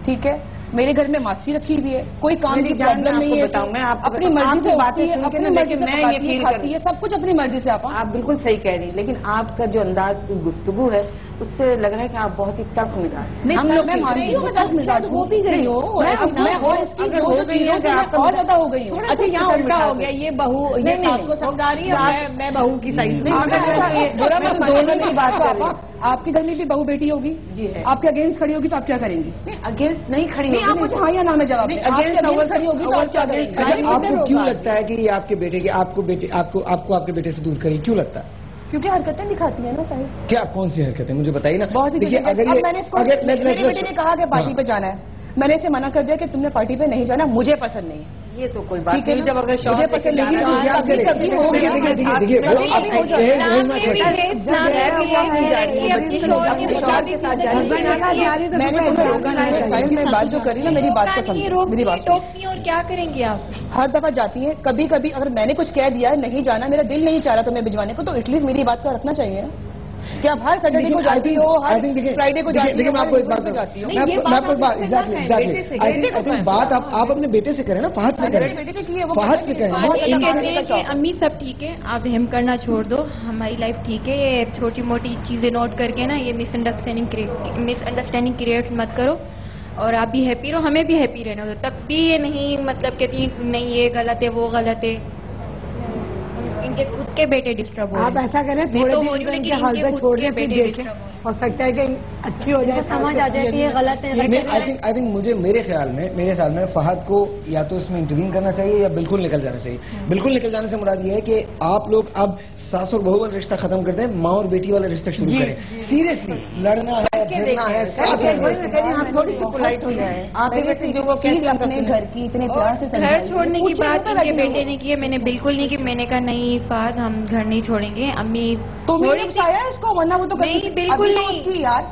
ठीक है, मेरे घर में मासी रखी हुई है, कोई काम की प्रॉब्लम नहीं है, मैं अपनी मर्जी से बातें अपनी मर्जी से पकाती है, खाती है, सब कुछ अपनी मर्जी से। आप बिल्कुल सही कह रही हैं, लेकिन आपका जो अंदाज गुफ्तगू है उससे लग रहा है कि आप बहुत ही तल्ख मिजाज। हम लोग, मैं मानती हूँ मैं तल्ख मिजाज हो भी गई हो, मैं और इसकी जो चीजों से मैं और ज्यादा हो गई हूँ। अच्छा यहाँ उल्टा हो गया, ये बहू ये सास को समझा रही है, मैं बहू की साइड में। बुरा मत मानिएगा मेरी बात को। आपके घर में भी बहू बेटी होगी जी है, आपके अगेंस्ट खड़ी होगी तो आप क्या करेंगी? अगेंस्ट नहीं खड़ी होगी, आप मुझे हाँ या ना में जवाब दें। अगेंस्ट खड़ी होगी तो आप क्या करेंगे? आपको क्यों लगता है कि ये आपके बेटे के आपको आपके बेटे से दूर करेगी? क्यों लगता है? क्योंकि हरकतें दिखाती है ना साहिब। क्या कौन सी हरकतें मुझे बताइए ना। बहुत सी चीजें। अब मैंने इसको, मेरे बेटे ने कहा कि पार्टी पे जाना है, मैंने इसे मना कर दिया कि तुमने पार्टी पे नहीं जाना, मुझे पसंद नहीं है। ये तो कोई बात नहीं, जब अगर मुझे पसंद नहीं है मैंने तुम्हें रोका नहीं है साहिब, मैं बात जो करी ना मेरी बात को समझो, मेरी बात टोकती और क्या करेंगे आप? हर दफा जाती है, कभी कभी अगर मैंने कुछ कह दिया है नहीं जाना, मेरा दिल नहीं चाह रहा तुम्हें भिजवाने को, तो एटलीस्ट मेरी बात का रखना चाहिए ना। कि आप हर सैटरडे को जाती हो, हर फ्राइडे को जाती हो, मैं आपको एक बात बताती हूँ, मैं आपको एक बात एग्जैक्टली आई थिंक बात आप अपने बेटे से करें ना, फहद से करें, फहद से करें। अम्मी सब ठीक है, आप हम करना छोड़ दो, हमारी लाइफ ठीक है, ये छोटी मोटी चीजें नोट करके ना ये मिसअंडरस्टैंडिंग क्रिएट मत करो, और आप भी हैप्पी रहो, हमें भी हैप्पी रहना हो। तब भी ये नहीं मतलब कहती नहीं ये गलत है वो गलत है, इनके खुद के बेटे डिस्टर्ब हो रहे हैं। आप ऐसा करें थोड़े दिन इनके हालत छोड़ के फिर देखें, हो सकता है कि अच्छी हो जाए, समझ आ जाए कि ये गलत है। आई थिंक मुझे मेरे ख्याल में फहद को या तो इसमें इंटरवीन करना चाहिए या बिल्कुल निकल जाना चाहिए। बिल्कुल निकल जाने से मुराद ये है कि आप लोग अब सास और बहू वाला रिश्ता खत्म कर दें, माँ और बेटी वाला रिश्ता शुरू करें। सीरियसली लड़ना है, भिड़ना है, थोड़ी सी पोलाइट हो जाए। आप जो वो चीज अपने घर की इतने प्यार से घर छोड़ने की बात इनके बेटे ने की है, मैंने बिल्कुल नहीं की। मैंने कहा नहीं फहद हम घर नहीं छोड़ेंगे, अम्मी तो मैंने बताया उसको, वरना वो तो बिल्कुल नहीं यार,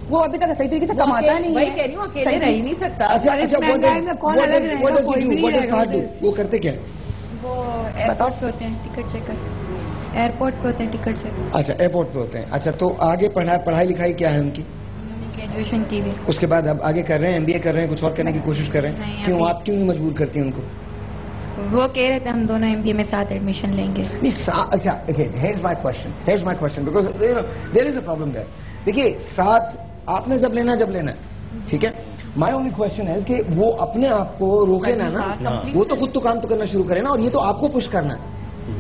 वो अभी तक सही तरीके से कमाता नहीं है। वही कह रही हूँ, अकेले रह ही नहीं सकता। अच्छा वो करते क्या? वो एयरपोर्ट पे होते हैं टिकट चेकर, एयरपोर्ट पे होते हैं टिकट चेकर। अच्छा एयरपोर्ट पे होते हैं। अच्छा तो आगे पढ़ाई लिखाई क्या है उनकी? ग्रेजुएशन की भी। उसके बाद अब आगे कर रहे हैं, MBA कर रहे हैं, कुछ और करने की कोशिश कर रहे हैं? क्यों आप क्यों नहीं मजबूर करती हैं उनको? वो कह रहे थे हम दोनों MBA में साथ एडमिशन लेंगे। अच्छा, here's my question because there is a problem there. देखिए, साथ आपने जब लेना है, ठीक है। My only question है कि वो अपने आप को रोके ना, वो तो खुद तो काम तो करना शुरू करे ना, और ये तो आपको पुश करना है,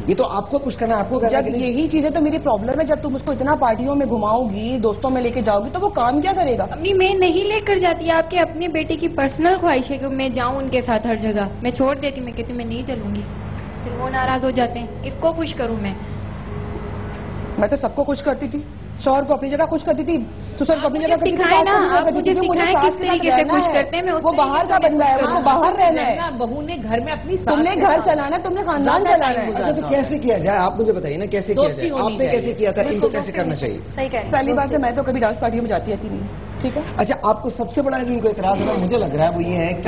ये तो आपको पुश करना है, आपको करना। जब यही चीजें तो मेरी प्रॉब्लम है, जब तुम उसको इतना पार्टियों में घुमाओगी, दोस्तों में लेके जाओगी, तो वो काम क्या करेगा? अम्मी मैं नहीं लेकर जाती, आपके अपने बेटे की पर्सनल ख्वाहिश है कि मैं जाऊं उनके साथ हर जगह, मैं छोड़ देती, मैं कहती मैं नहीं चलूंगी, फिर वो नाराज हो जाते हैं। किसको खुश करूं मैं तो सबको खुश करती थी, शौहर को अपनी जगह खुश करती थी, ससुर को अपनी जगह करती थी, मुझे किस तरीके से खुश करते हैं। वो बाहर का बंदा है, वो बाहर रहना है, बहू ने घर में अपनी, तुमने घर चलाना है, तुमने खानदान चलाना है। अच्छा, तो कैसे किया जाए, आप मुझे बताइए ना, कैसे किया जाए? आपने कैसे किया था, इनको कैसे करना चाहिए? पहली बात है, मैं तो कभी डांस पार्टियों में जाती नहीं, ठीक है। अच्छा, आपको सबसे बड़ा जो इनको एतराज है, मुझे लग रहा है, वो ये है कि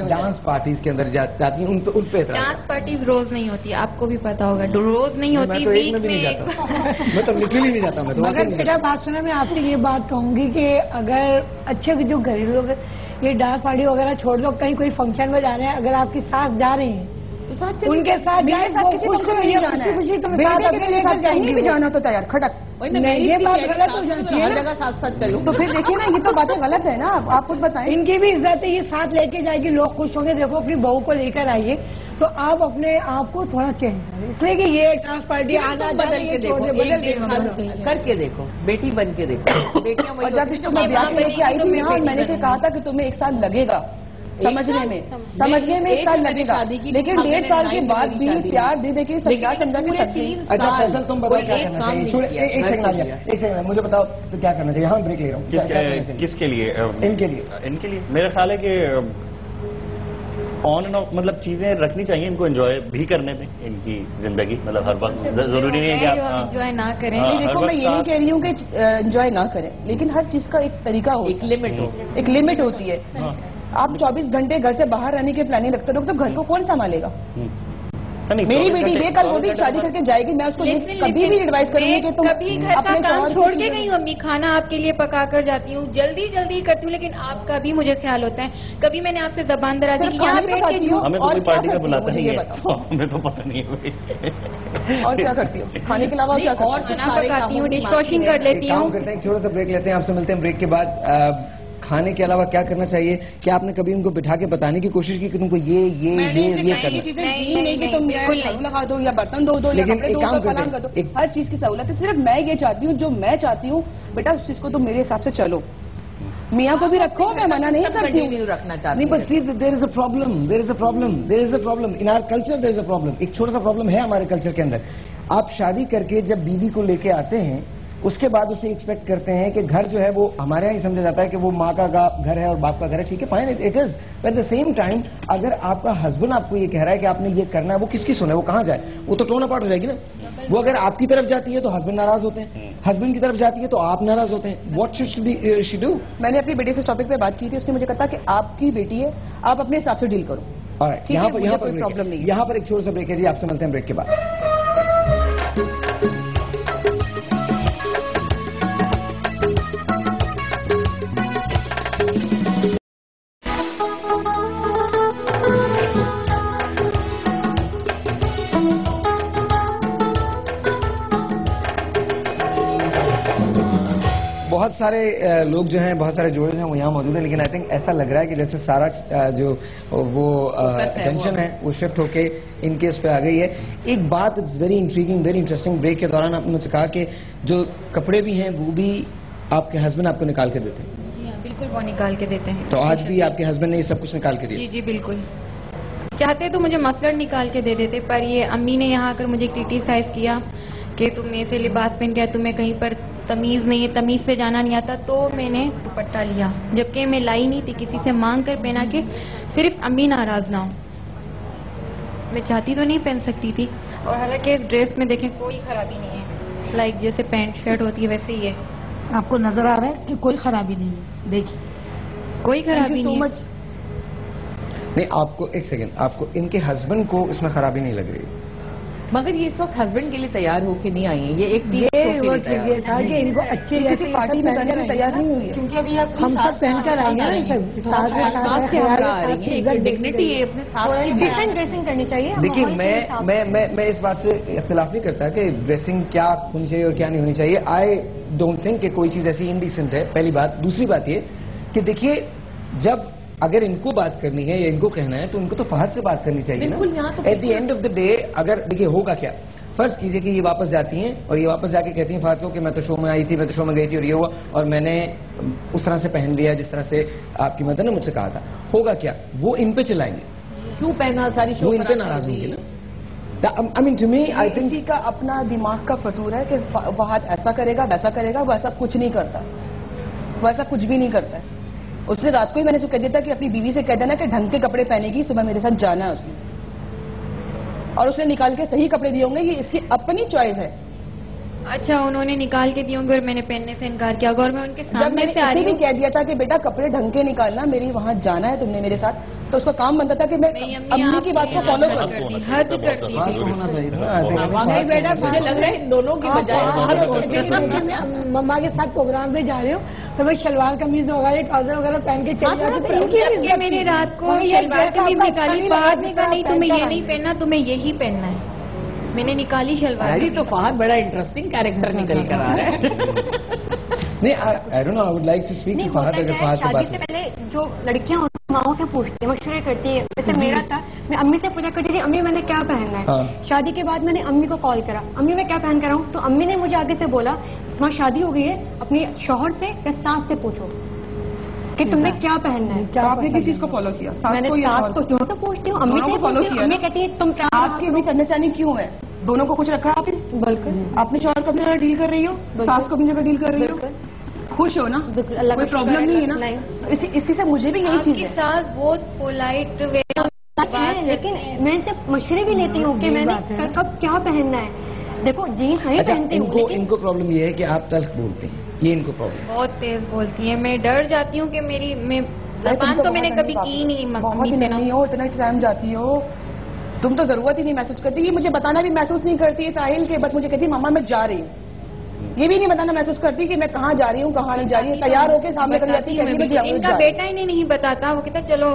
डांस पार्टीज के अंदर जाती हैं, उन पे एतराज। डांस पार्टीज रोज नहीं होती, आपको भी पता होगा, रोज नहीं होती, वीक में नहीं जाता। मैं तो लिटरली नहीं जाता। मैं तो मगर बात सुना, मैं आपसे ये बात कहूंगी कि अगर अच्छे जो घरेलू लोग ये डांस पार्टी वगैरह छोड़ दो, कहीं कोई फंक्शन में जा रहे हैं, अगर आपकी सास जा रही है तो साथ उनके साथ, मेरे साथ किसी फंक्शन में नहीं जाना है, बेटे के मेरे साथ कहीं भी जाना तो तैयार खटक। ये बात गलत हो जाती है, हर जगह साथ चलूं। तो फिर देखिए ना, ये तो बातें गलत है ना, आप खुद बताएं। इनकी भी इज्जत है, ये साथ लेके जाएगी, लोग खुश होंगे। देखो अपनी बहू को लेकर आइए, तो आप अपने आप को थोड़ा चेंज करें, इसलिए कि ये डांस पार्टी आना बदल के देखो, करके देखो, बेटी बन के देखो, बेटियां। और जब इसको मैं ब्याह लेके आई थी ना, मैंने से कहा था कि तुम्हें 1 साल लगेगा समझने में 1 साल लगेगा, लेकिन 1.5 साल के बाद भी प्यार दे के समझा के तब्दील। अच्छा फैसल, तुम बताओ क्या करना चाहिए? एक सेकंड मुझे बताओ तो क्या करना चाहिए? हाँ, ब्रेक ले रहा हूँ। किसके लिए? इनके लिए मेरा ख्याल है कि ऑन एंड ऑफ मतलब चीजें रखनी चाहिए, इनको एंजॉय भी करने में इनकी जिंदगी, मतलब हर वक्त जरूरी नहीं है कि आप एंजॉय ना करें। देखो, मैं ये नहीं कह रही हूँ कि एंजॉय ना करें, लेकिन हर चीज का एक तरीका हो, एक लिमिट होती है। आप 24 घंटे घर से बाहर रहने के प्लानिंग रखते रहो, तो घर को कौन संभालेगा? मेरी बेटी बेकल वो भी शादी करके जाएगी, मैं उसको ये कभी भी एडवाइस करूंगी कि तुम कभी घर का काम छोड़ के गई हूँ अम्मी, खाना आपके लिए पका कर जाती हूँ, जल्दी करती हूँ, लेकिन आपका भी मुझे ख्याल होता है। कभी मैंने आपसे जबान दराजी की? हमें तो कोई पार्टी का बुलाता नहीं है, हमें तो पता नहीं है। और क्या करती हूँ खाने के अलावा? और खाना पकाती हूँ, डिश वॉशिंग कर लेती हूँ। थोड़ा सा ब्रेक लेते हैं, आपसे मिलते हैं ब्रेक के बाद। खाने के अलावा क्या करना चाहिए? क्या आपने कभी उनको बिठा के बताने की कोशिश की कि तुमको ये करना? नहीं कि तुम झाड़ू लगा दो या बर्तन धो दो, लेकिन एक काम कर दो, हर चीज की सहूलत है। सिर्फ मैं ये चाहती हूँ, जो मैं चाहती हूँ बेटा, उस चीज को तुम मेरे हिसाब से चलो। मियाँ को भी रखो, मैं मना नहीं करती हूँ, रखना चाहती नहीं, बस there is a problem in our culture. There is a problem, एक छोटा सा प्रॉब्लम है हमारे कल्चर के अंदर। आप शादी करके जब बीवी को लेके आते हैं, उसके बाद उसे एक्सपेक्ट करते हैं कि घर जो है वो हमारे यहाँ ही समझा जाता है कि वो माँ का घर है और बाप का घर है, ठीक है, fine, it is. But at the same time अगर आपका हस्बैंड आपको ये कह रहा है कि आपने ये करना है, वो किसकी सुने? वो कहाँ जाए? वो तो टोन अपार्ट हो जाएगी ना। वो अगर आपकी तरफ जाती है तो हस्बैंड नाराज होते हैं, हस्बैंड की तरफ जाती है तो आप नाराज होते हैं। What should she do? मैंने अपनी बेटी से इस टॉपिक पे बात की थी, उसने मुझे कहा कि आपकी बेटी है, आप अपने हिसाब से डील करो। यहाँ पर प्रॉब्लम नहीं, यहाँ पर एक छोटा सा ब्रेक है जी, आपसे मिलते हैं ब्रेक के बाद। बहुत सारे लोग जो हैं, बहुत सारे जोड़े जो हैं वो यहाँ मौजूद हैं, लेकिन आई थिंक ऐसा लग रहा है कि जैसे सारा जो वो टेंशन है वो शिफ्ट होके इनके उस पे आ गई है। एक बात it's very intriguing, very interesting, break के दौरान आपने मुझसे कहा कि जो कपड़े भी हैं वो भी आपके हस्बैंड आपको निकाल के देते हैं। जी हाँ, बिल्कुल वो निकाल के देते हैं। तो आज भी आपके हस्बैंड ने ये सब कुछ निकाल के दिया? जी जी बिल्कुल। चाहते तो मुझे मफलर निकाल के दे देते, पर ये अम्मी ने यहाँ आकर मुझे क्रिटिसाइज किया कि तुम ऐसे लिबास पहन के, तुम्हें कहीं पर तमीज नहीं है, तमीज से जाना नहीं आता, तो मैंने दुपट्टा लिया, जबकि मैं लाई नहीं थी, किसी से मांग कर पहना के, सिर्फ अम्मी नाराज ना हो। मैं चाहती तो नहीं पहन सकती थी, और हालांकि इस ड्रेस में देखें कोई खराबी नहीं है, लाइक जैसे पैंट शर्ट होती है वैसे ही है। आपको नजर आ रहा है कि कोई खराबी नहीं है? देखिए, कोई खराबी नहीं है। नहीं, आपको एक सेकेंड, आपको इनके हस्बैंड को इसमें खराबी नहीं लग रही? मगर ये इस वक्त हस्बैंड के लिए तैयार होके नहीं आई है, ये एक टीम ये था कि इनको अच्छे किसी पार्टी में जाने के लिए तैयार नहीं हुई है, क्योंकि अभी आप हम सब पहनकर आएंगे ना, सास के हमरा आ रही है, एक डिग्निटी है अपने सास की। डिसेंट ड्रेसिंग करनी चाहिए। देखिए मैं इस बात से इख्तिलाफ नहीं करता कि ड्रेसिंग क्या होनी चाहिए और क्या नहीं होनी चाहिए। आई डोंट थिंक कि कोई चीज ऐसी इनडिसेंट है, पहली बात। दूसरी बात ये कि देखिए, जब अगर इनको बात करनी है या इनको कहना है तो इनको तो फहद से बात करनी चाहिए ना। At the end of the day अगर देखिए होगा क्या, फर्ज कीजिए कि ये वापस जाती हैं और ये वापस जाके कहती हैं फहद को कि मैं तो शो में आई थी, मैं तो शो में गई थी और ये हुआ और मैंने उस तरह से पहन लिया जिस तरह से आपकी मदर ने मुझसे कहा था। होगा क्या, वो इन पे चलाएंगे। क्यों पहना सारी शो, वो इन पे नाराज होंगे ना। I mean to me I think किसी का अपना दिमाग का फतूर है कि फहद ऐसा करेगा वैसा करेगा, वो ऐसा कुछ नहीं करता, वो ऐसा कुछ भी नहीं करता है। उसने रात को ही मैंने कह दिया था कि अपनी बीवी से कह देना कि ढंग के कपड़े पहनेगी, सुबह मेरे साथ जाना है उसने, और उसने निकाल के सही कपड़े दिए होंगे, ये इसकी अपनी चॉइस है। अच्छा, उन्होंने निकाल के दिए होंगे और मैंने पहनने से इनकार किया, और मैं उनके सामने जब मैंने इसे भी कह दिया था कि बेटा कपड़े ढंग के निकालना, मेरी वहां जाना है तुमने मेरे साथ, तो उसका काम बनता था कि मैं अम्मी की बात को फॉलो करती, हद करती नहीं बेटा, मुझे लग रहा है इन दोनों की बजाय मम्मा के साथ प्रोग्राम पे जा रहे हो तो भाई शलवार कमीज वगैरह ट्राउजर वगैरह पहन के चले जाते। मैंने रात को शलवार कमीज निकाली, फहद ने कहा नहीं तुम्हें ये नहीं पहनना, तुम्हें यही पहनना है, मैंने निकाली शलवार। तो फहद बड़ा इंटरेस्टिंग कैरेक्टर निकल कर आ रहा है। नहीं, I don't know, I would like to speak to Fahad. अगर फहद से बात पहले जो लड़कियां माओ से पूछती है, मशवरे करती है, जैसे मेरा था, मैं अम्मी से पूछा करती थी अम्मी मैंने क्या पहनना है। शादी के बाद मैंने अम्मी को कॉल करा, अम्मी मैं क्या पहन कर आऊँ, तो अम्मी ने मुझे आगे से बोला तुम्हारी शादी हो गई है, अपने शौहर से या सास से पूछो कि तुमने क्या पहनना है। क्या आपने किस चीज को फॉलो किया? सास को या शौहर को? दोनों से पूछती हूँ, अम्मी से फॉलो किया। अम्मी कहती है तुम क्या, आपकी बीच अंडरस्टैंडिंग क्यों है? दोनों को कुछ रखा आपने? बिल्कुल। अपने शौहर को अपनी जगह डील कर रही हो, सास को अपनी जगह डील कर रही हो, खुश हो ना, कोई प्रॉब्लम नहीं है ना। तो इसी से मुझे भी यही चीज है। सास बहुत पोलाइट वे लेकिन मैं इनसे मशवरे भी लेती हूँ कि मैंने कब क्या पहनना है। देखो जीन्स नहीं पहनती हूँ। इनको प्रॉब्लम ये है कि आप तल्ख बोलते हैं, ये इनको प्रॉब्लम। बहुत तेज बोलती है, मैं डर जाती हूँ कि मेरी ज़बान तो मैंने कभी की नहीं। बहुत नहीं हो, इतना टाइम जाती हो तुम, तो जरूरत ही नहीं महसूस करती। ये मुझे बताना भी महसूस नहीं करती है साहिल के, बस मुझे कहती मम्मा मैं जा रही हूँ, ये भी नहीं बताना महसूस करती कि मैं कहाँ जा रही हूँ कहाँ नहीं जा रही हूँ। तैयार होके सामने कर जाती है। इनका बेटा ही नहीं बताता, वो कहता चलो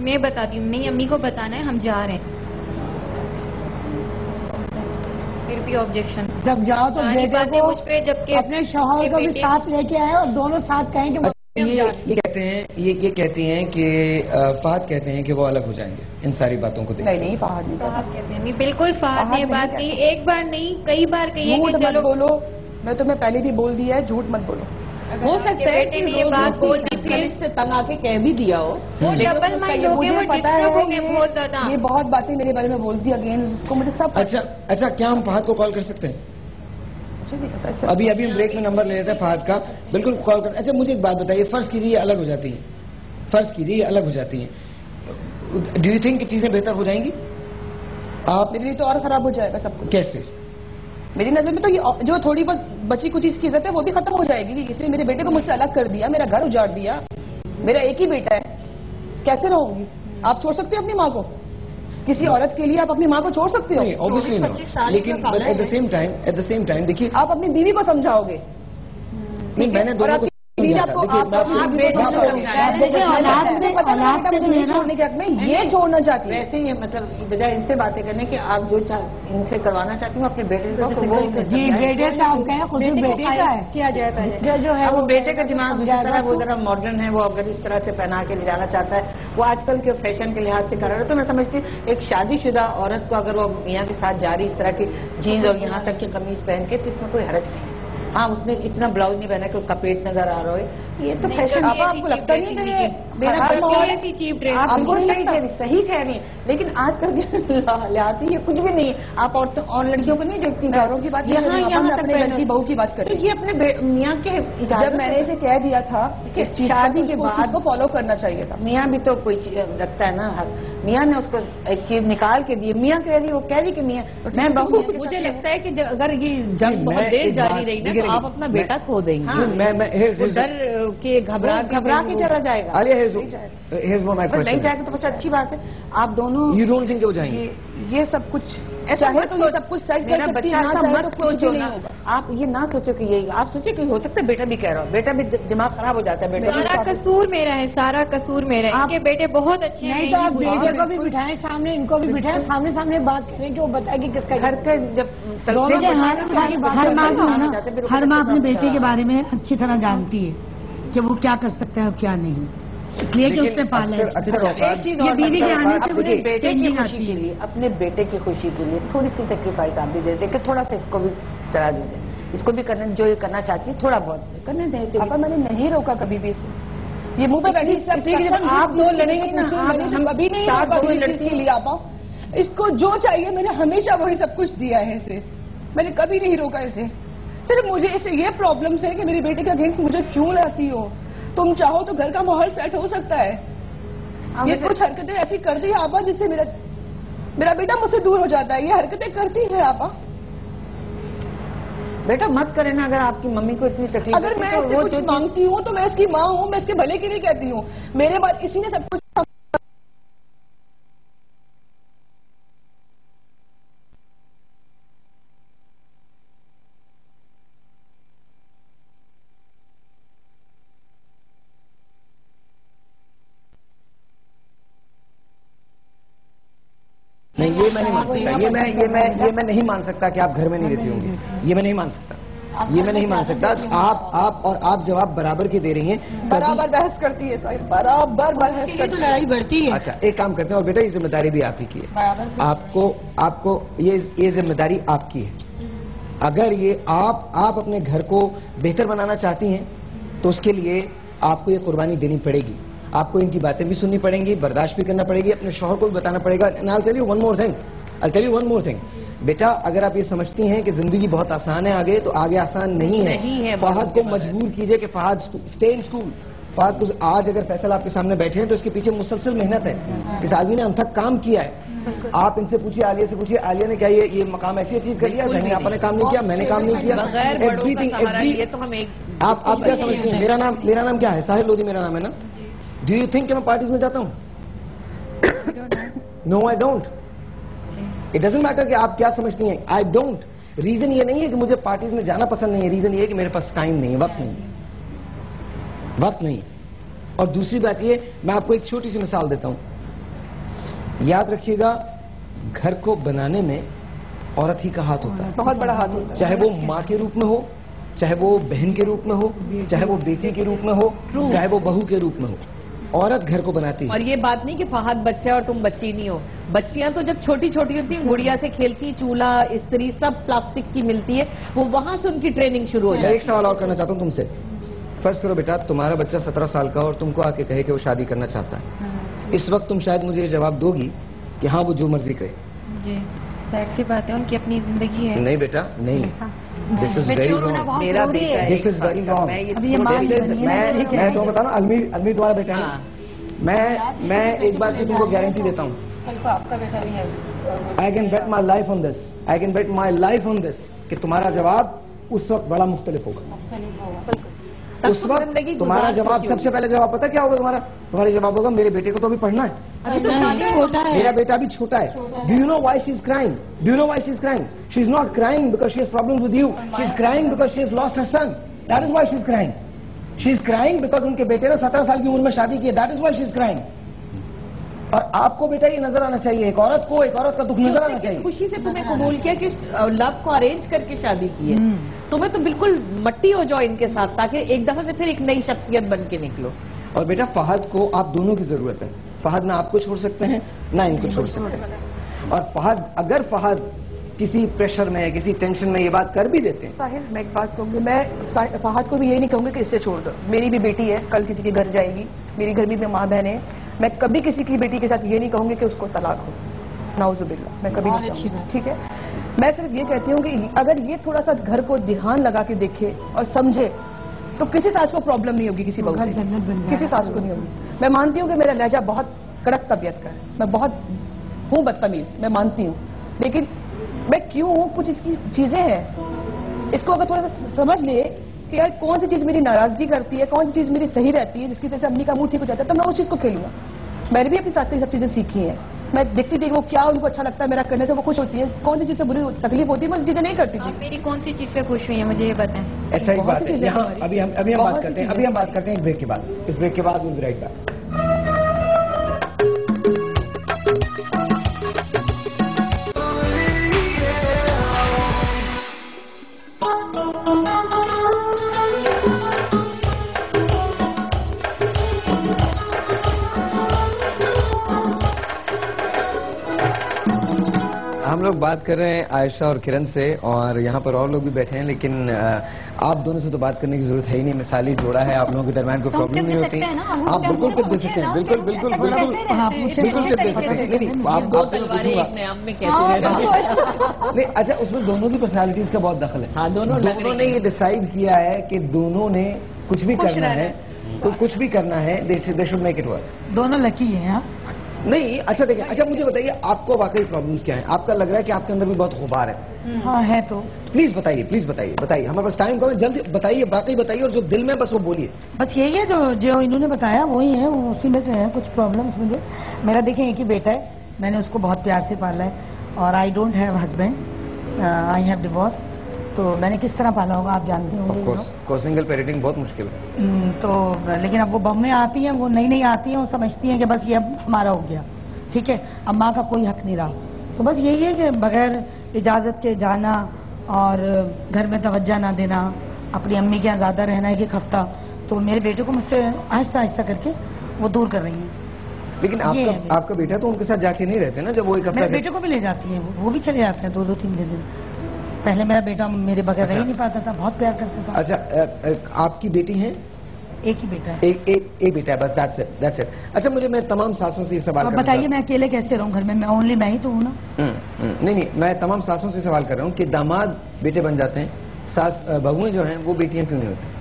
मैं बताती हूँ, नहीं अम्मी को बताना है, हम जा रहे हैं, फिर भी ऑब्जेक्शन। जब जाओ तो बेटे को मुझ पे, जबकि अपने शौहर को भी साथ लेके आए और दोनों साथ कहें कि ये कहते हैं, ये कहती हैं कि फहद कहते हैं कि वो अलग हो जाएंगे इन सारी बातों को। नहीं फहद नहीं कहते हैं, बिल्कुल फहद ने बात कही, एक बार नहीं कई बार कही है कि चलो बोलो। मैं तुम्हें पहले भी बोल दिया है, झूठ मत बोलो। हो सकता है कि ये बात बोल दी, फिर से तंग आके कह भी दिया हो, वो डबल माइंड हो गए, वो डिस्टर्ब हो गए बहुत ज्यादा। ये बहुत बातें मेरे बारे में बोलती अगेन, उसको मुझे सब। अच्छा क्या हम फहद को कॉल कर सकते हैं? अभी हम ब्रेक में नंबर ले लेते हैं फहद का, बिल्कुल कॉल कर। अच्छा मुझे एक बात बताइए, फर्ज कीजिए ये अलग हो जाती है, फर्ज कीजिए ये अलग हो जाती है, डू यू थिंक चीजें बेहतर हो जाएंगी? आप मेरे लिए तो और खराब हो जाएगा सब कुछ। कैसे? मेरी नजर में तो ये जो थोड़ी बहुत बची कुछ इसकी इज्जत है वो भी खत्म हो जाएगी। इसने मेरे बेटे को मुझसे अलग कर दिया, मेरा घर उजाड़ दिया, मेरा एक ही बेटा है, कैसे रहूंगी? आप छोड़ सकते हो अपनी माँ को? किसी औरत के लिए आप अपनी माँ को छोड़ सकते हो? ऑब्वियसली नहीं, लेकिन एट द सेम टाइम देखिए आप अपनी बीवी को समझाओगे। नहीं, मैंने दोनों को ये छोड़ने के हक में ये छोड़ना चाहती है। वैसे ही मतलब बजाय इनसे बातें करने की आप जो इनसे करवाना चाहती हूँ अपने बेटे को, जी बेटे से आप कहें खुद बेटे का है किया जाए पहले जो है वो बेटे का दिमाग दूसरी तरह, वो जरा मॉडर्न है, वो अगर इस तरह से पहना के ले जाना चाहता है, वो आजकल के फैशन के लिहाज से कर रहा है। तो मैं समझती हूँ एक शादीशुदा औरत को अगर वो मियाँ के साथ जा रही इस तरह की जीन्स और यहाँ तक की कमीज पहन के, तो इसमें कोई हरज नहीं। हाँ, उसने इतना ब्लाउज नहीं पहना कि उसका पेट नजर आ रहा है, ये तो फैशन। आपको लगता नहीं कि आपको नहीं कह रही, सही कह रही है, लेकिन आजकल के लिहाज से ये कुछ भी नहीं है। आप औरतों और लड़कियों को नहीं देखती, घरों की बात, यहाँ अपने घर की बहू की बात करें। ये अपने मियाँ के जब मैंने इसे कह दिया था कि शादी के बाद को फॉलो करना चाहिए था। मियाँ भी तो कोई रखता है ना, मियाँ ने उसको एक चीज निकाल के दी, मियाँ कह रही, वो कह रही कि मियाँ मैं बहू। मुझे लगता है कि अगर ये जंग बहुत देर जारी रही ना तो आप अपना बेटा खो देंगे। डर के घबरा के चला जाएगा। नहीं जाएगा तो बस अच्छी बात है। आप दोनों यू डोंट थिंक वो जाएंगे? ये सब कुछ चाहे तो ये सब कुछ सेट कर सकती है, ना चाहे तो कुछ भी नहीं होगा। आप ये ना सोचो कि यही, आप सोचो कि हो सकता है बेटा भी कह रहा हो, बेटा भी दिमाग खराब हो जाता है। बेटा सारा कसूर मेरा है, सारा कसूर मेरा है। इनके बेटे बहुत अच्छे हैं। नहीं तो आप बेटे को भी बिठाएं सामने, इनको भी बिठाएं सामने, सामने बात करें कि वो बताए कि किसका घर के जब हर माँ अपने बेटे के बारे में अच्छी तरह जानती है कि वो क्या कर सकता है और क्या नहीं, इसलिए कि उसने पाला है। एक चीज और, बीवी के आने से अपने बेटे की खुशी के लिए, अपने बेटे की खुशी के लिए थोड़ी सी सेक्रीफाइस आप भी दे दें कि थोड़ा सा इसको भी करा दे दें, इसको भी करने, जो ये करना चाहती है थोड़ा बहुत करने दें इसे। पापा मैंने नहीं रोका कभी भी इसे, ये मुंह पे बैठी आप दो लड़ेंगे ना, मैंने कभी नहीं रोका लड़की के लिए। आप इसको जो चाहिए मैंने हमेशा वही सब कुछ दिया है इसे, मैंने कभी नहीं रोका इसे। सिर्फ मुझे इससे ये प्रॉब्लम्स है कि मेरे बेटे के अगेंस्ट मुझे क्यों लाती हो? तुम चाहो तो घर का माहौल सेट हो सकता है। ये कुछ हरकतें ऐसी कर दी आपा जिससे मेरा बेटा मुझसे दूर हो जाता है। ये हरकतें करती है आपा। बेटा मत करे ना, अगर आपकी मम्मी को इतनी तकलीफ, अगर मैं इससे कुछ मांगती हूँ तो मैं इसकी माँ हूँ, मैं इसके भले के लिए कहती हूँ। मेरे बाद इसी ने सब कुछ नहीं, ये मैं नहीं मान सकता। ये मैं नहीं मान सकता कि आप घर में नहीं रहती होंगी। ये मैं नहीं मान सकता, ये मैं नहीं मान सकता। आप जवाब बराबर के दे रही हैं। बराबर बहस करती है साहिल, बराबर बहस करती है, तो लड़ाई बढ़ती है। अच्छा एक काम करते हैं, और बेटा ये जिम्मेदारी भी आप ही की है। आपको ये जिम्मेदारी आपकी है। अगर ये आप अपने घर को बेहतर बनाना चाहती हैं तो उसके लिए आपको ये कुर्बानी देनी पड़ेगी। आपको इनकी बातें भी सुननी पड़ेंगी, बर्दाश्त भी करना पड़ेगी, अपने शौहर को भी बताना पड़ेगा। I'll tell you one more thing. बेटा अगर आप ये समझती हैं कि जिंदगी बहुत आसान है आगे, तो आगे आसान नहीं है। फहद को मजबूर कीजिए कि Fahad stay in school. Fahad को आज अगर फैसल आपके सामने बैठे हैं तो इसके पीछे मुसलसल मेहनत है। इस आदमी ने अनथक काम किया है। आप इनसे पूछिए, आलिया से पूछिए, आलिया ने क्या ये मकाम ऐसे अचीव कर लिया? आपा ने काम नहीं किया, मैंने काम नहीं किया। आप क्या समझती हैं? मेरा नाम क्या है? साहिल लोधी मेरा नाम है ना। डू यू थिंक मैं पार्टीज में जाता हूँ? No I don't. It doesn't matter कि आप क्या समझती हैं, आई डोंट। रीजन ये नहीं है कि मुझे पार्टीज में जाना पसंद नहीं है, रीजन ये है कि मेरे पास टाइम नहीं है, वक्त नहीं है। और दूसरी बात ये, मैं आपको एक छोटी सी मिसाल देता हूं। याद रखिएगा, घर को बनाने में औरत ही का हाथ होता है, बहुत बड़ा हाथ होता है। चाहे वो माँ के रूप में हो, चाहे वो बहन के रूप में हो, चाहे वो बेटी के रूप में हो, चाहे वो बहू के रूप में हो, औरत घर को बनाती है। और ये बात नहीं कि फहद बच्चा और तुम बच्ची नहीं हो। बच्चियां तो जब छोटी छोटी होती हैं गुड़िया से खेलती, चूल्हा इस्त्री सब प्लास्टिक की मिलती है, वो वहां से उनकी ट्रेनिंग शुरू हो जाती है। एक सवाल और करना चाहता हूँ तुमसे। फर्ज करो बेटा तुम्हारा बच्चा 17 साल का और तुमको आके कहे कि वो शादी करना चाहता है। इस वक्त तुम शायद मुझे ये जवाब दोगी कि हाँ वो जो मर्जी करे। जी जाहिर सी बात है, उनकी अपनी जिंदगी है। नहीं बेटा नहीं, दिस इज वेरी रॉन्ग। मेरा बेटा है, दिस इज वेरी रॉन्ग। मैं तो बता रहा हूँ, अलमीर तुम्हारा बेटा है। मैं एक बात की तुमको गारंटी देता हूँ, आपका बेटा भी है। I can bet my life on this, I can bet my life on this कि तुम्हारा जवाब उस वक्त बड़ा मुख्तलिफ होगा। उस वक्त तुम्हारा जवाब, सबसे पहले जवाब पता क्या होगा तुम्हारा जवाब होगा, मेरे बेटे को तो अभी पढ़ना है, अभी तो छोटा है, मेरा बेटा अभी छोटा है। Do you know why she is crying? Do you know why she is crying? She is not crying because she has problems with you, she is crying because she has lost her son. That is why she is crying. She is crying because उनके बेटे ने 17 साल की उम्र में शादी की। That is why she is crying. और आपको बेटा ये नजर आना चाहिए, एक औरत का दुख नजर आना चाहिए। खुशी से तुम्हें कबूल किया कि लव को अरेंज करके शादी की है, तुम्हें तो बिल्कुल मट्टी हो जाओ इनके साथ, ताकि एक दफा से फिर एक नई शख्सियत बन के निकलो। और बेटा फहद को आप दोनों की जरूरत है। फहद ना आपको छोड़ सकते हैं ना इनको छोड़ सकते हैं। और अगर फहद किसी प्रेशर में, किसी टेंशन में ये बात कर भी देते हैं। साहिल मैं एक बात कहूंगी, मैं फहद को भी ये नहीं कहूंगी कि इससे छोड़ दो। मेरी भी बेटी है, कल किसी के घर जाएगी, मेरी घर में माँ बहन है। मैं कभी किसी की बेटी के साथ ये नहीं कहूंगी कि उसको तलाक हो, नाउजुबिल्लाह, मैं कभी नहीं चाहूंगी। ठीक है, मैं सिर्फ ये कहती हूँ कि अगर ये थोड़ा सा घर को ध्यान लगा के देखे और समझे तो किसी सास को प्रॉब्लम नहीं होगी, किसी बहू से किसी सास को नहीं होगी। मैं मानती हूँ कि मेरा लहजा बहुत कड़क तबीयत का है, मैं बहुत हूँ बदतमीज, मैं मानती हूँ, लेकिन मैं क्यों हूँ, कुछ इसकी चीजें हैं। इसको अगर थोड़ा सा समझ ले कि यार कौन सी चीज मेरी नाराजगी करती है, कौन सी चीज मेरी सही रहती है, जिसकी वजह से अम्मी का मूड ठीक हो जाता है, तो मैं उस चीज को खेलूंगा। मैंने भी अपनी सास से ये सब चीजें सीखी हैं। मैं देखती थी वो क्या उनको अच्छा लगता है मेरा करने से, वो खुश होती है, कौन सी चीज से बुरी तकलीफ होती है, मैं चीजें नहीं करती थी। मेरी कौन सी चीज से खुश हुई है मुझे ये बताएं। अच्छा एक बात है, यहाँ अभी हम बात करते हैं, अभी हम बात करते हैं एक ब्रेक के बाद। इस ब्रेक के बाद विल बी राइट बैक। हम लोग बात कर रहे हैं आयशा और किरण से, और यहाँ पर और लोग भी बैठे हैं, लेकिन आप दोनों से तो बात करने की जरूरत है ही नहीं। मिसाली जोड़ा है, आप लोगों के दरमियान कोई प्रॉब्लम नहीं होती। आप बिल्कुल टिप दे सकते हैं, बिल्कुल बिल्कुल बिल्कुल बिल्कुल टिप दे सकते हैं। नहीं नहीं, आपसे मैं पूछूंगा नहीं। अच्छा, उसमें दोनों की पर्सनालिटीज का बहुत दखल है। दोनों ने ये डिसाइड किया है कि दोनों ने कुछ भी करना है, तो कुछ भी करना है, they should make it work. दोनों लकी हैं। नहीं, अच्छा देखिए, अच्छा मुझे बताइए आपको वाकई प्रॉब्लम्स क्या है? आपका लग रहा है कि आपके अंदर भी बहुत गुबार है। हाँ है तो प्लीज बताइए, प्लीज बताइए, बताइए, हमारे पास टाइम कम है, जल्दी बताइए, वाकई बताइए, और जो दिल में बस वो बोलिए। बस यही है जो इन्होंने बताया वही है, उसी में से है कुछ प्रॉब्लम्स मुझे। मेरा देखें एक ही बेटा है, मैंने उसको बहुत प्यार से पाला है, और I don't have husband, I have divorce. तो मैंने किस तरह पाला होगा आप जानते होंगे। सिंगल पेरेंटिंग बहुत मुश्किल है। तो लेकिन अब वो बम्में आती हैं, वो नई नई आती हैं, वो समझती हैं कि बस ये अब हमारा हो गया, ठीक है, अब माँ का कोई हक नहीं रहा। तो बस यही है कि बगैर इजाजत के जाना और घर में तवज्जो ना देना, अपनी अम्मी के यहाँ ज्यादा रहना एक हफ्ता, तो मेरे बेटे को मुझसे आहिस्ता आहिस्ता करके वो दूर कर रही है। लेकिन आपका बेटा तो उनके साथ जाके नहीं रहते ना, जब वो एक हफ्ता। मेरे बेटे को भी ले जाती है, वो भी चले जाते हैं 2-2-3 दिन। पहले मेरा बेटा मेरे बगैर रह ही नहीं पाता था, बहुत प्यार करता था। अच्छा, आपकी बेटी है? एक ही बेटा है। एक बेटा है बस, that's it। अच्छा, मैं तमाम सासों से ये सवाल बताइए, मैं अकेले कैसे रहूं घर में? मैं ओनली मैं ही तो हूँ ना। नहीं, मैं तमाम सासों से सवाल कर रहा हूँ कि दामाद बेटे बन जाते हैं, सास बहुएं जो हैं वो बेटियां क्यों नहीं होती?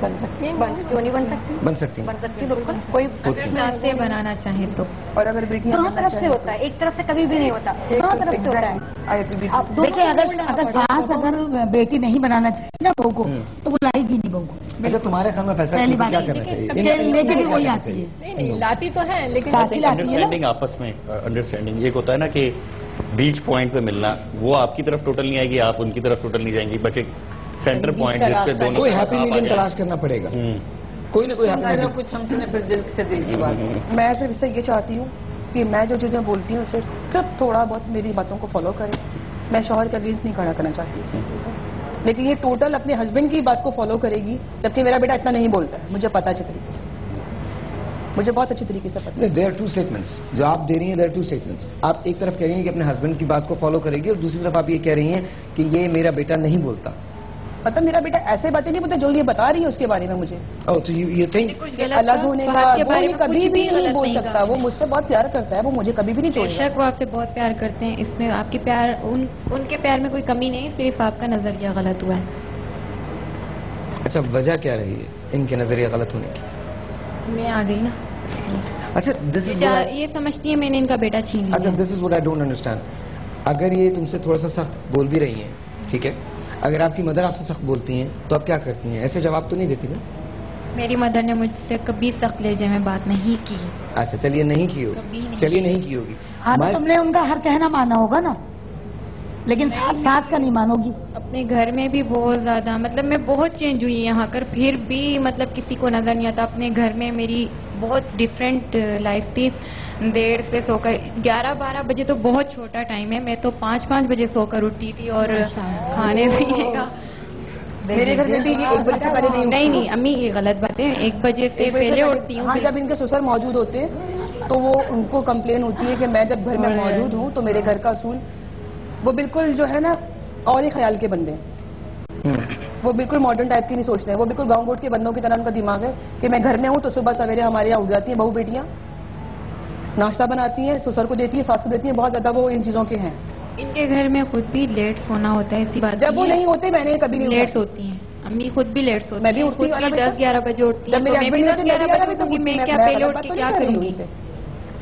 बन सकती है, क्यों नहीं बन सकती? बन सकती बिल्कुल, कोई सास से बनाना चाहे तो। और अगर बेटियां दोनों तरफ से होता है, एक तरफ से कभी भी नहीं होता, दोनों तरफ से होता है। आप देखिए, अगर सास अगर बेटी नहीं बनाना चाहिए ना बहू को, तो वो लाएगी नहीं बहू को। अच्छा, तुम्हारे ख्याल में फैसला क्या करना चाहिए? लेके भी वही आती है। नहीं, लाती तो है, लेकिन अंडरस्टैंडिंग, आपस में अंडरस्टैंडिंग एक होता है ना कि बीच पॉइंट पे मिलना, वो आपकी तरफ टोटल नहीं आएगी, आप उनकी तरफ टोटल नहीं जाएंगी, बचे सेंटर पॉइंट जिसपे दोनों कोई हैप्पी मीडियम तलाश करना पड़ेगा। कोई ना कोई कुछ समझने फिर दिल से दिल की बात। मैं सिर्फ इससे ये चाहती हूँ कि मैं जो चीजें बोलती हूँ सिर्फ थोड़ा बहुत मेरी बातों को फॉलो करें। मैं शौहर के अगेंस्ट नहीं खड़ा करना चाहती इसमें, लेकिन ये टोटल अपने हस्बैंड की बात को फॉलो करेगी, जबकि मेरा बेटा इतना नहीं बोलता है, मुझे पता अच्छे तरीके से, मुझे बहुत अच्छे तरीके से पता है। देयर आर 2 स्टेटमेंट्स जो आप दे रही हैं, देयर आर 2 स्टेटमेंट्स। आप एक तरफ कह रही हैं कि अपने हस्बैंड की बात को फॉलो करेगी, और दूसरी तरफ आप ये कह रही हैं कि ये मेरा बेटा नहीं बोलता। मतलब मेरा बेटा ऐसे बातें नहीं बोलता जो ये बता रही है उसके बारे में मुझे। तो ये अलग होने का वो कभी भी नहीं बोल सकता, वो मुझसे बहुत प्यार करता है, वो मुझे कभी भी नहीं छोड़ेगा। बेशक वो आपसे बहुत प्यार करते हैं, इसमें आपके प्यार उनके प्यार में कोई कमी नहीं, सिर्फ आपका नजरिया गलत हुआ है। अच्छा, वजह क्या रही है इनके नजरिया गलत होने की? मैं आ गई ना। अच्छा, दिस इज ये समझती है मैंने इनका बेटा छीन लिया। अच्छा, this is what I don't understand. अगर ये तुमसे थोड़ा सा सख्त बोल भी रही हैं, ठीक है, अगर आपकी मदर आपसे सख्त बोलती हैं तो आप क्या करती हैं? ऐसे जवाब तो नहीं देती ना? मेरी मदर ने मुझसे कभी सख्त लहजे में बात नहीं की। अच्छा, चलिए नहीं की होगी, चलिए नहीं की होगी। हाँ, तो तुमने उनका हर कहना माना होगा ना, लेकिन सास का नहीं मानोगी। अपने घर में भी बहुत ज्यादा, मतलब मैं बहुत चेंज हुई यहाँ कर, फिर भी मतलब किसी को नजर नहीं आता। अपने घर में मेरी बहुत डिफरेंट लाइफ थी। देर से सोकर 11-12 बजे तो बहुत छोटा टाइम है, मैं तो 5-5 बजे सोकर उठती थी, और खाने पीने का मेरे घर में भी 1 बजे से पहले नहीं अम्मी, ये गलत बात है, 1 बजे से पहले उठती हूँ। हाँ, जब इनके ससुर मौजूद होते हैं तो वो उनको कंप्लेन होती है कि मैं जब घर में मौजूद हूँ तो मेरे घर का असूल, वो बिल्कुल जो है ना और ही ख्याल के बंदे हैं, वो बिल्कुल मॉडर्न टाइप की नहीं सोचते हैं, वो बिल्कुल गाँव गोट के बंदों की तरह उनका दिमाग है कि मैं घर में हूँ तो सुबह सवेरे हमारे यहाँ उठ जाती हैं बहू बेटियाँ, नाश्ता बनाती हैं, ससुर को देती है, सास को देती है, बहुत ज्यादा वो इन चीजों के हैं। इनके घर में खुद भी लेट सोना होता है, ऐसी बात जब वो नहीं होते मैंने कभी नहीं लेट सोती हैं। अम्मी खुद भी लेट सोती मैं भी उठती हूँ 10-11 बजे उठती जब मेरे हस्बैंड 10-11 बजे, मैं क्या पहले उठ के क्या करूंगी?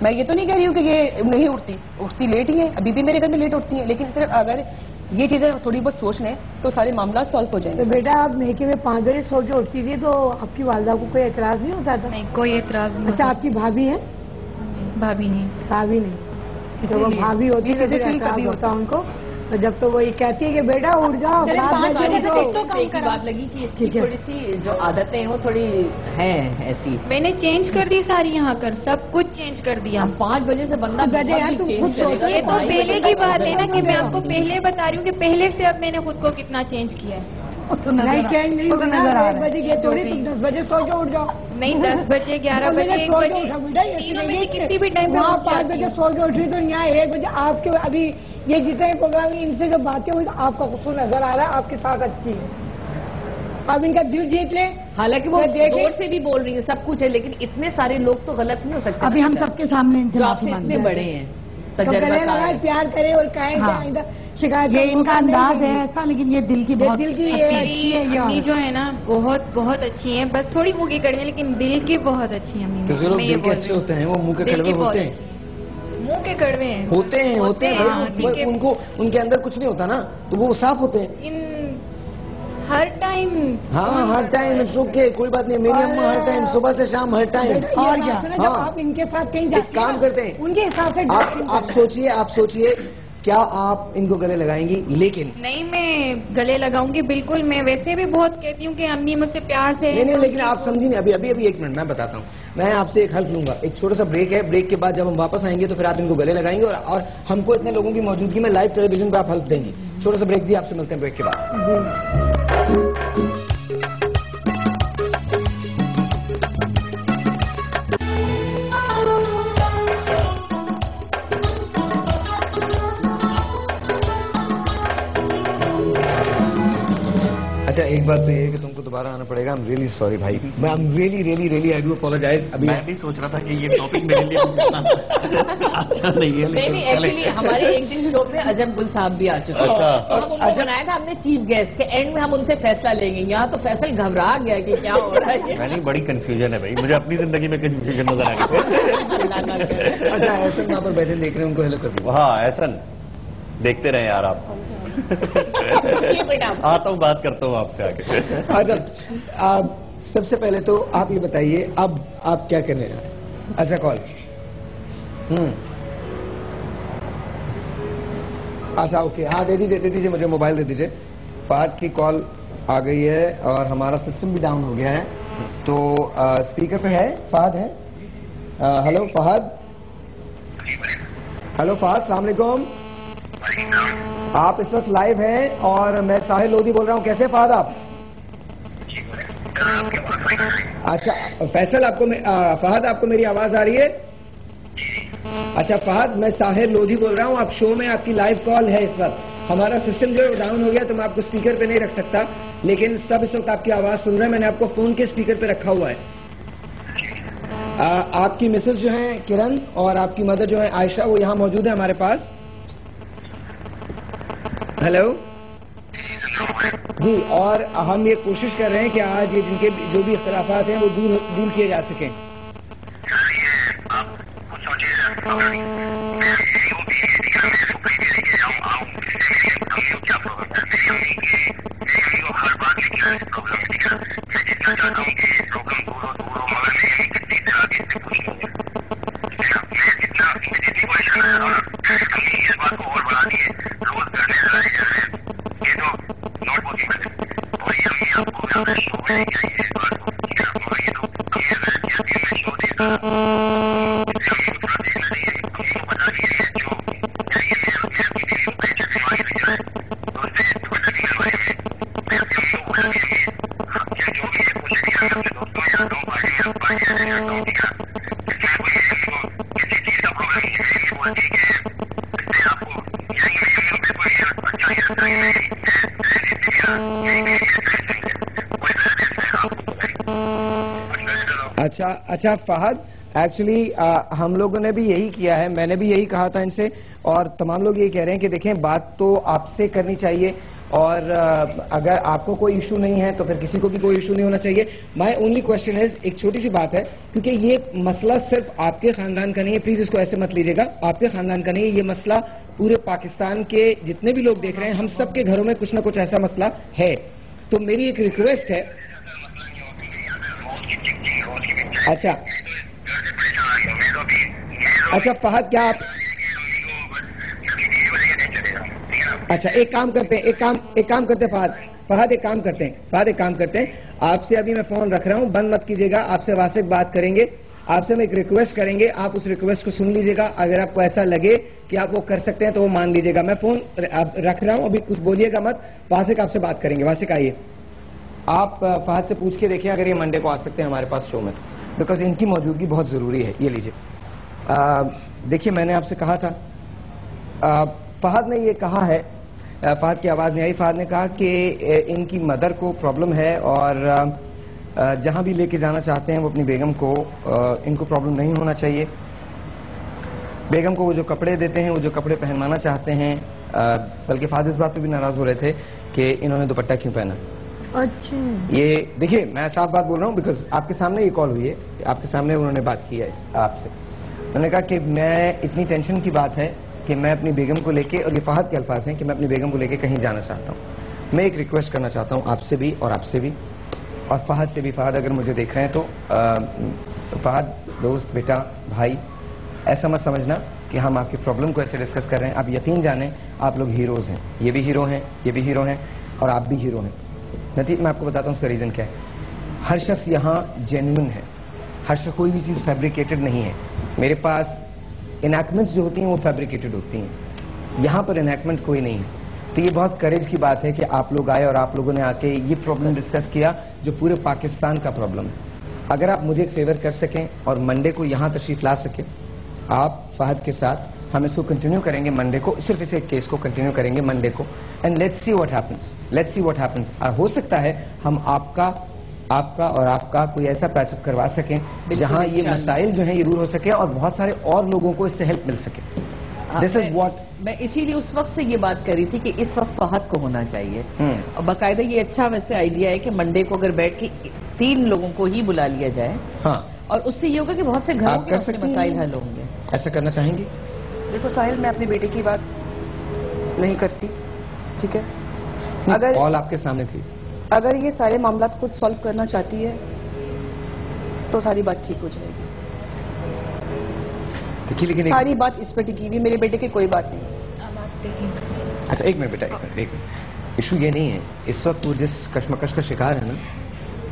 मैं ये तो नहीं कह रही हूँ कि ये नहीं उठती लेट ही है, अभी भी मेरे घर में लेट उठती है, लेकिन सिर्फ अगर ये चीजें थोड़ी बहुत सोच लें तो सारे मामला सॉल्व हो जाएंगे। तो बेटा आप मेके में 5 बजे सो के उठती थी तो आपकी वालदा को कोई एतराज नहीं होता था? नहीं, कोई एतराज नहीं। अच्छा, आपकी भाभी है? भाभी नहीं। भाभी नहीं, तो वो भाभी होती है एतराज होता उनको। तो जब तो वो ये कहती है कि बेटा उठ जाओ, की बात लगी कि इसकी थोड़ी सी जो आदतें हैं वो थोड़ी हैं ऐसी। मैंने चेंज कर दी सारी, यहाँ कर सब कुछ चेंज कर दिया। 5 बजे से बंदा चेंज करेगा। ये तो पहले की बात है ना कि मैं आपको पहले बता रही हूँ कि पहले से अब मैंने खुद को कितना चेंज किया है। तो नहीं चेंज नहीं होगा, 1 बजे गए थोड़ी, तुम 10 बजे सो के उठ जाओ। नहीं, 10 बजे 11 बजे 1 बजे तीनों में से किसी भी टाइम वहाँ 5 बजे सो के उठी तो यहाँ 1 बजे आपके अभी ये जितने प्रोग्राम इनसे जो बातें हुई आपका कसूर नजर आ रहा है, आपकी साथ अच्छी है, अब इनका दिल जीत ले। हालांकि वो जोर से भी बोल रही है, सब कुछ है, लेकिन इतने सारे लोग तो गलत नहीं हो सकते। अभी हम सबके सामने इनसे आपसे इतने बड़े हैं, प्यार करे और कहें शिकायत। ये इनका अंदाज है ऐसा, लेकिन ये दिल की बहुत अच्छी है। अम्मी जो है ना बहुत बहुत अच्छी है, बस थोड़ी मुंह की कड़वी, लेकिन दिल की बहुत अच्छी है अम्मी। तो जो लोग दिल के अच्छे होते हैं वो मुंह के कड़वे होते हैं। मुंह के कड़वे हैं, होते हैं उनको, उनके अंदर कुछ नहीं होता ना, तो वो साफ होते हैं हर टाइम। हाँ, हर टाइम इट्स ओके, कोई बात नहीं। मेरी अम्मा हर टाइम, सुबह से शाम हर टाइम। और क्या, जब आप इनके साथ कहीं एक काम करते हैं, उनके हिसाब से आप सोचिए क्या आप इनको गले लगाएंगी? लेकिन नहीं, मैं गले लगाऊंगी बिल्कुल। मैं वैसे भी बहुत कहती हूँ कि अम्मी मुझसे प्यार से। नहीं, लेकिन आप समझी नहीं। अभी 1 मिनट मैं बताता हूँ। मैं आपसे एक हल्फ लूंगा, एक छोटा सा ब्रेक है, ब्रेक के बाद जब हम वापस आएंगे तो फिर आप इनको गले लगाएंगे और हमको इतने लोगों की मौजूदगी में लाइव टेलीविजन पे आप हल्फ देंगी। छोटा सा ब्रेक जी, आपसे मिलते हैं ब्रेक के बाद। अच्छा, एक बात तो ये है कि तुमको दोबारा आना पड़ेगा। आई एम रियली सॉरी भाई, मैं I am really I do apologise. अभी मैं भी सोच रहा था कि ये टॉपिक मेरे लिए अच्छा नहीं है। नहीं, एक्चुअली हमारे एक दिन शो पे अजब गुल साहब भी आ चुके हैं। अच्छा, तो हम उनको बनाया था हमने चीफ गेस्ट के, एंड में हम उनसे फैसला लेंगे। यहाँ तो फैसल घबरा गया कि क्या हो रहा है। मैंने बड़ी कंफ्यूजन है भाई, मुझे अपनी जिंदगी में कंफ्यूजन नजर आ गई। अच्छा, ऐसा वहाँ पर बैठे देख रहे हैं, उनको हेल्प कर दो। हाँ, ऐसा देखते रहे यार आप। आता हूँ, बात करता हूँ आपसे आगे। अच्छा, सबसे पहले तो आप ये बताइए अब आप क्या करने रहे हैं? अच्छा, कॉल। अच्छा, ओके, हाँ दे दीजिए मुझे मोबाइल दे दीजिए। फहद की कॉल आ गई है और हमारा सिस्टम भी डाउन हो गया है, तो स्पीकर पे है। फहद है? हेलो फहद। हेलो फहद, अस्सलाम वालेकुम। आप इस वक्त लाइव हैं और मैं साहिल लोधी बोल रहा हूँ। कैसे फहद आप? अच्छा फैसल, फहद आपको मेरी आवाज आ रही है? अच्छा फहद, मैं साहिल लोधी बोल रहा हूँ। आप शो में, आपकी लाइव कॉल है इस वक्त। हमारा सिस्टम जो है डाउन हो गया, तो मैं आपको स्पीकर पे नहीं रख सकता, लेकिन सब इस वक्त आपकी आवाज सुन रहे हैं। मैंने आपको फोन के स्पीकर पे रखा हुआ है। आपकी मिसेस जो है किरण और आपकी मदर जो है आयशा, वो यहाँ मौजूद है हमारे पास। हेलो जी, और हम ये कोशिश कर रहे हैं कि आज ये जिनके जो भी इख्तिलाफात हैं वो दूर किए जा सकें। अच्छा फहद, एक्चुअली हम लोगों ने भी यही किया है, मैंने भी यही कहा था इनसे, और तमाम लोग यही कह रहे हैं कि देखें बात तो आपसे करनी चाहिए और अगर आपको कोई इशू नहीं है तो फिर किसी को भी कोई इशू नहीं होना चाहिए। माय ओनली क्वेश्चन इज, एक छोटी सी बात है, क्योंकि ये मसला सिर्फ आपके खानदान का नहीं है, प्लीज इसको ऐसे मत लीजिएगा, आपके खानदान का नहीं है, ये मसला पूरे पाकिस्तान के जितने भी लोग देख रहे हैं, हम सबके घरों में कुछ ना कुछ ऐसा मसला है। तो मेरी एक रिक्वेस्ट है, अच्छा फहद, क्या आप अच्छा एक काम करते हैं, एक काम करते हैं फहद एक काम करते हैं, आपसे अभी मैं फोन रख रहा हूं, बंद मत कीजिएगा, आपसे वासिक बात करेंगे, आपसे हम एक रिक्वेस्ट करेंगे, आप उस रिक्वेस्ट को सुन लीजिएगा, अगर आपको ऐसा लगे कि आप वो कर सकते हैं तो वो मान लीजिएगा। मैं फोन रख रहा हूं, अभी कुछ बोलिएगा मत, वासिक आपसे बात करेंगे। वासिक आइए, आप फहद से पूछ के देखिए अगर ये मंडे को आ सकते हैं हमारे पास शो में, बिकॉज इनकी मौजूदगी बहुत जरूरी है। ये लीजिए, देखिए मैंने आपसे कहा था, फहद ने ये कहा है, फहद की आवाज नहीं आई, फहद ने कहा कि इनकी मदर को प्रॉब्लम है और जहां भी लेके जाना चाहते हैं वो अपनी बेगम को, इनको प्रॉब्लम नहीं होना चाहिए। बेगम को वो जो कपड़े देते हैं, वो जो कपड़े पहनवाना चाहते हैं, बल्कि फहद इस बात पे भी नाराज हो रहे थे कि इन्होंने दुपट्टा क्यों पहना। अच्छा, ये देखिए मैं साफ बात बोल रहा हूँ, बिकॉज आपके सामने ये कॉल हुई है, आपके सामने उन्होंने बात की है आपसे। उन्होंने कहा कि मैं, इतनी टेंशन की बात है कि मैं अपनी बेगम को लेके, और ये फहद के अल्फाज हैं कि मैं अपनी बेगम को लेके कहीं जाना चाहता हूँ। मैं एक रिक्वेस्ट करना चाहता हूँ आपसे भी और आपसे भी और फहद से भी। फहद अगर मुझे देख रहे हैं तो फहद दोस्त, बेटा, भाई, ऐसा मत समझना कि हम आपकी प्रॉब्लम को ऐसे डिस्कस कर रहे हैं। आप यकीन जाने आप लोग हीरोज हैं, ये भी हीरो हैं, ये भी हीरो हैं और आप भी हीरो हैं। नतीजा मैं आपको बताता हूँ उसका रीजन क्या है। हर शख्स यहाँ जेन्युइन है, हर शख्स, कोई भी चीज फैब्रिकेटेड नहीं है। मेरे पास इनैक्टमेंट्स जो होती हैं वो फैब्रिकेटेड होती हैं, यहाँ पर इनैक्टमेंट कोई नहीं है। तो ये बहुत करेज की बात है कि आप लोग आए और आप लोगों ने आके ये प्रॉब्लम डिस्कस किया जो पूरे पाकिस्तान का प्रॉब्लम है। अगर आप मुझे एक फेवर कर सकें और मंडे को यहाँ तशरीफ ला सकें आप फहद के साथ, हम इसको कंटिन्यू करेंगे मंडे को, सिर्फ इस एक केस को कंटिन्यू करेंगे मंडे को, and let's see what happens. हो सकता है हम आपका और आपका कोई ऐसा पैचअप करवा सकें जहां ये मसाइल जो हैं ये दूर हो सके और बहुत सारे और लोगों को इससे हेल्प मिल सके। दिस इज व्हाट मैं इसीलिए उस वक्त से ये बात कर रही थी कि इस वक्त फहद को होना चाहिए। और बाकायदा ये अच्छा वैसे आइडिया है कि मंडे को अगर बैठ के 3 लोगों को ही बुला लिया जाए, हाँ, और उससे ये होगा कि बहुत से घरों के मसाइल हल होंगे। ऐसा करना चाहेंगे? देखो साहिल, मैं अपनी बेटे की बात नहीं करती, ठीक है? अगर कॉल आपके सामने थी, अगर ये सारे मामला खुद सॉल्व करना चाहती है तो सारी बात ठीक हो जाएगी। देखिए लेकिन सारी बात इस पर टिकी हुई, मेरे बेटे की कोई बात नहीं। अच्छा एक मिनट बेटा, एक मिनट, इशू ये नहीं है इस वक्त वो जिस कश्मकश का शिकार है ना,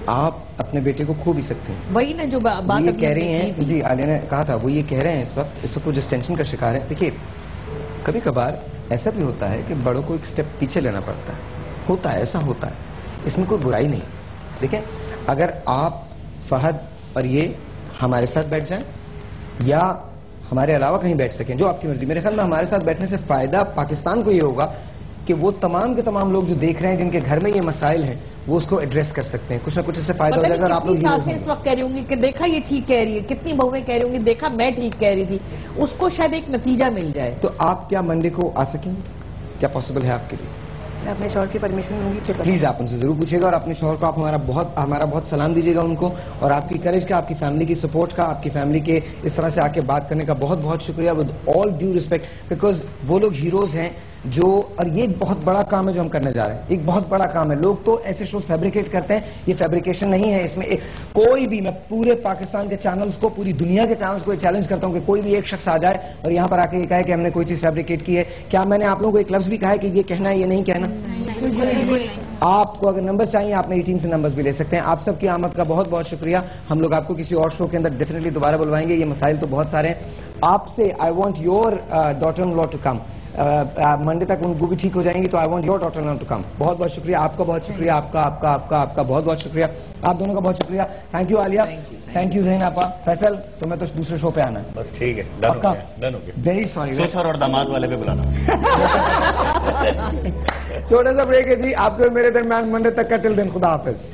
आप अपने बेटे को खो भी सकते हैं। वही ना जो बात ये कह रही हैं, जी आलिया ने कहा था, वो ये कह रहे हैं इस वक्त वो जिस टेंशन का शिकार है। देखिए कभी कभार ऐसा भी होता है कि बड़ों को एक स्टेप पीछे लेना पड़ता है, होता है, ऐसा होता है, इसमें कोई बुराई नहीं। देखिए अगर आप फहद और ये हमारे साथ बैठ जाएं या हमारे अलावा कहीं बैठ सकें, जो आपकी मर्जी, मेरे ख्याल में हमारे साथ बैठने से फायदा पाकिस्तान को ये होगा कि वो तमाम के तमाम लोग जो देख रहे हैं जिनके घर में ये मसाइल हैं वो उसको एड्रेस कर सकते हैं, कुछ ना कुछ इससे फायदा हो जाएगा। आप लोग इस वक्त कह रही होंगी कि देखा ये ठीक कह रही है, कितनी बहुएं कह रही होंगी देखा मैं ठीक कह रही थी, उसको शायद एक नतीजा मिल जाए। तो आप क्या मंडे को आ सकेंगे? क्या पॉसिबल है आपके लिए? मैं अपने शौहर की परमिशन लूंगी। प्लीज आप उनसे जरूर पूछिएगा और अपने शौहर को आप हमारा बहुत सलाम दीजिएगा उनको, और आपकी करेज का, आपकी फैमिली की सपोर्ट का, आपकी फैमिली के इस तरह से आके बात करने का बहुत बहुत शुक्रिया, with all due respect, because वो लोग हीरोज हैं जो, और ये एक बहुत बड़ा काम है जो हम करने जा रहे हैं, एक बहुत बड़ा काम है। लोग तो ऐसे शोज फैब्रिकेट करते हैं, ये फैब्रिकेशन नहीं है। इसमें कोई भी, मैं पूरे पाकिस्तान के चैनल्स को, पूरी दुनिया के चैनल्स को चैलेंज करता हूं कि कोई भी एक शख्स आ जाए और यहाँ पर आके ये कहे कि हमने कोई चीज फैब्रिकेट की है। क्या मैंने आप लोगों को एक लफ्ज भी कहा है कि ये कहना है, ये नहीं कहना? आपको अगर नंबर्स चाहिए आप मेरी टीम से नंबर्स भी ले सकते हैं। आप सबकी आमद का बहुत बहुत शुक्रिया। हम लोग आपको किसी और शो के अंदर डेफिनेटली दोबारा बुलवाएंगे। ये मसाइल तो बहुत सारे हैं। आपसे I want your daughter in law to come. Monday तक उनको भी ठीक हो जाएंगी, तो I want your daughter in law to come. बहुत बहुत शुक्रिया, आपका बहुत शुक्रिया, आपका बहुत बहुत शुक्रिया, आप दोनों का बहुत शुक्रिया। Thank you Alia, thank you Zaheen आपा। फैसल तुम्हें तो दूसरे शो पे आना है। बस ठीक है, डन हो गया। वेरी सॉरी, ससुर और दामाद वाले पे बुलाना। छोटा सा ब्रेक है जी, आपके और मेरे दरमियान मंडे तक का। टिल दिन खुदा हाफिज।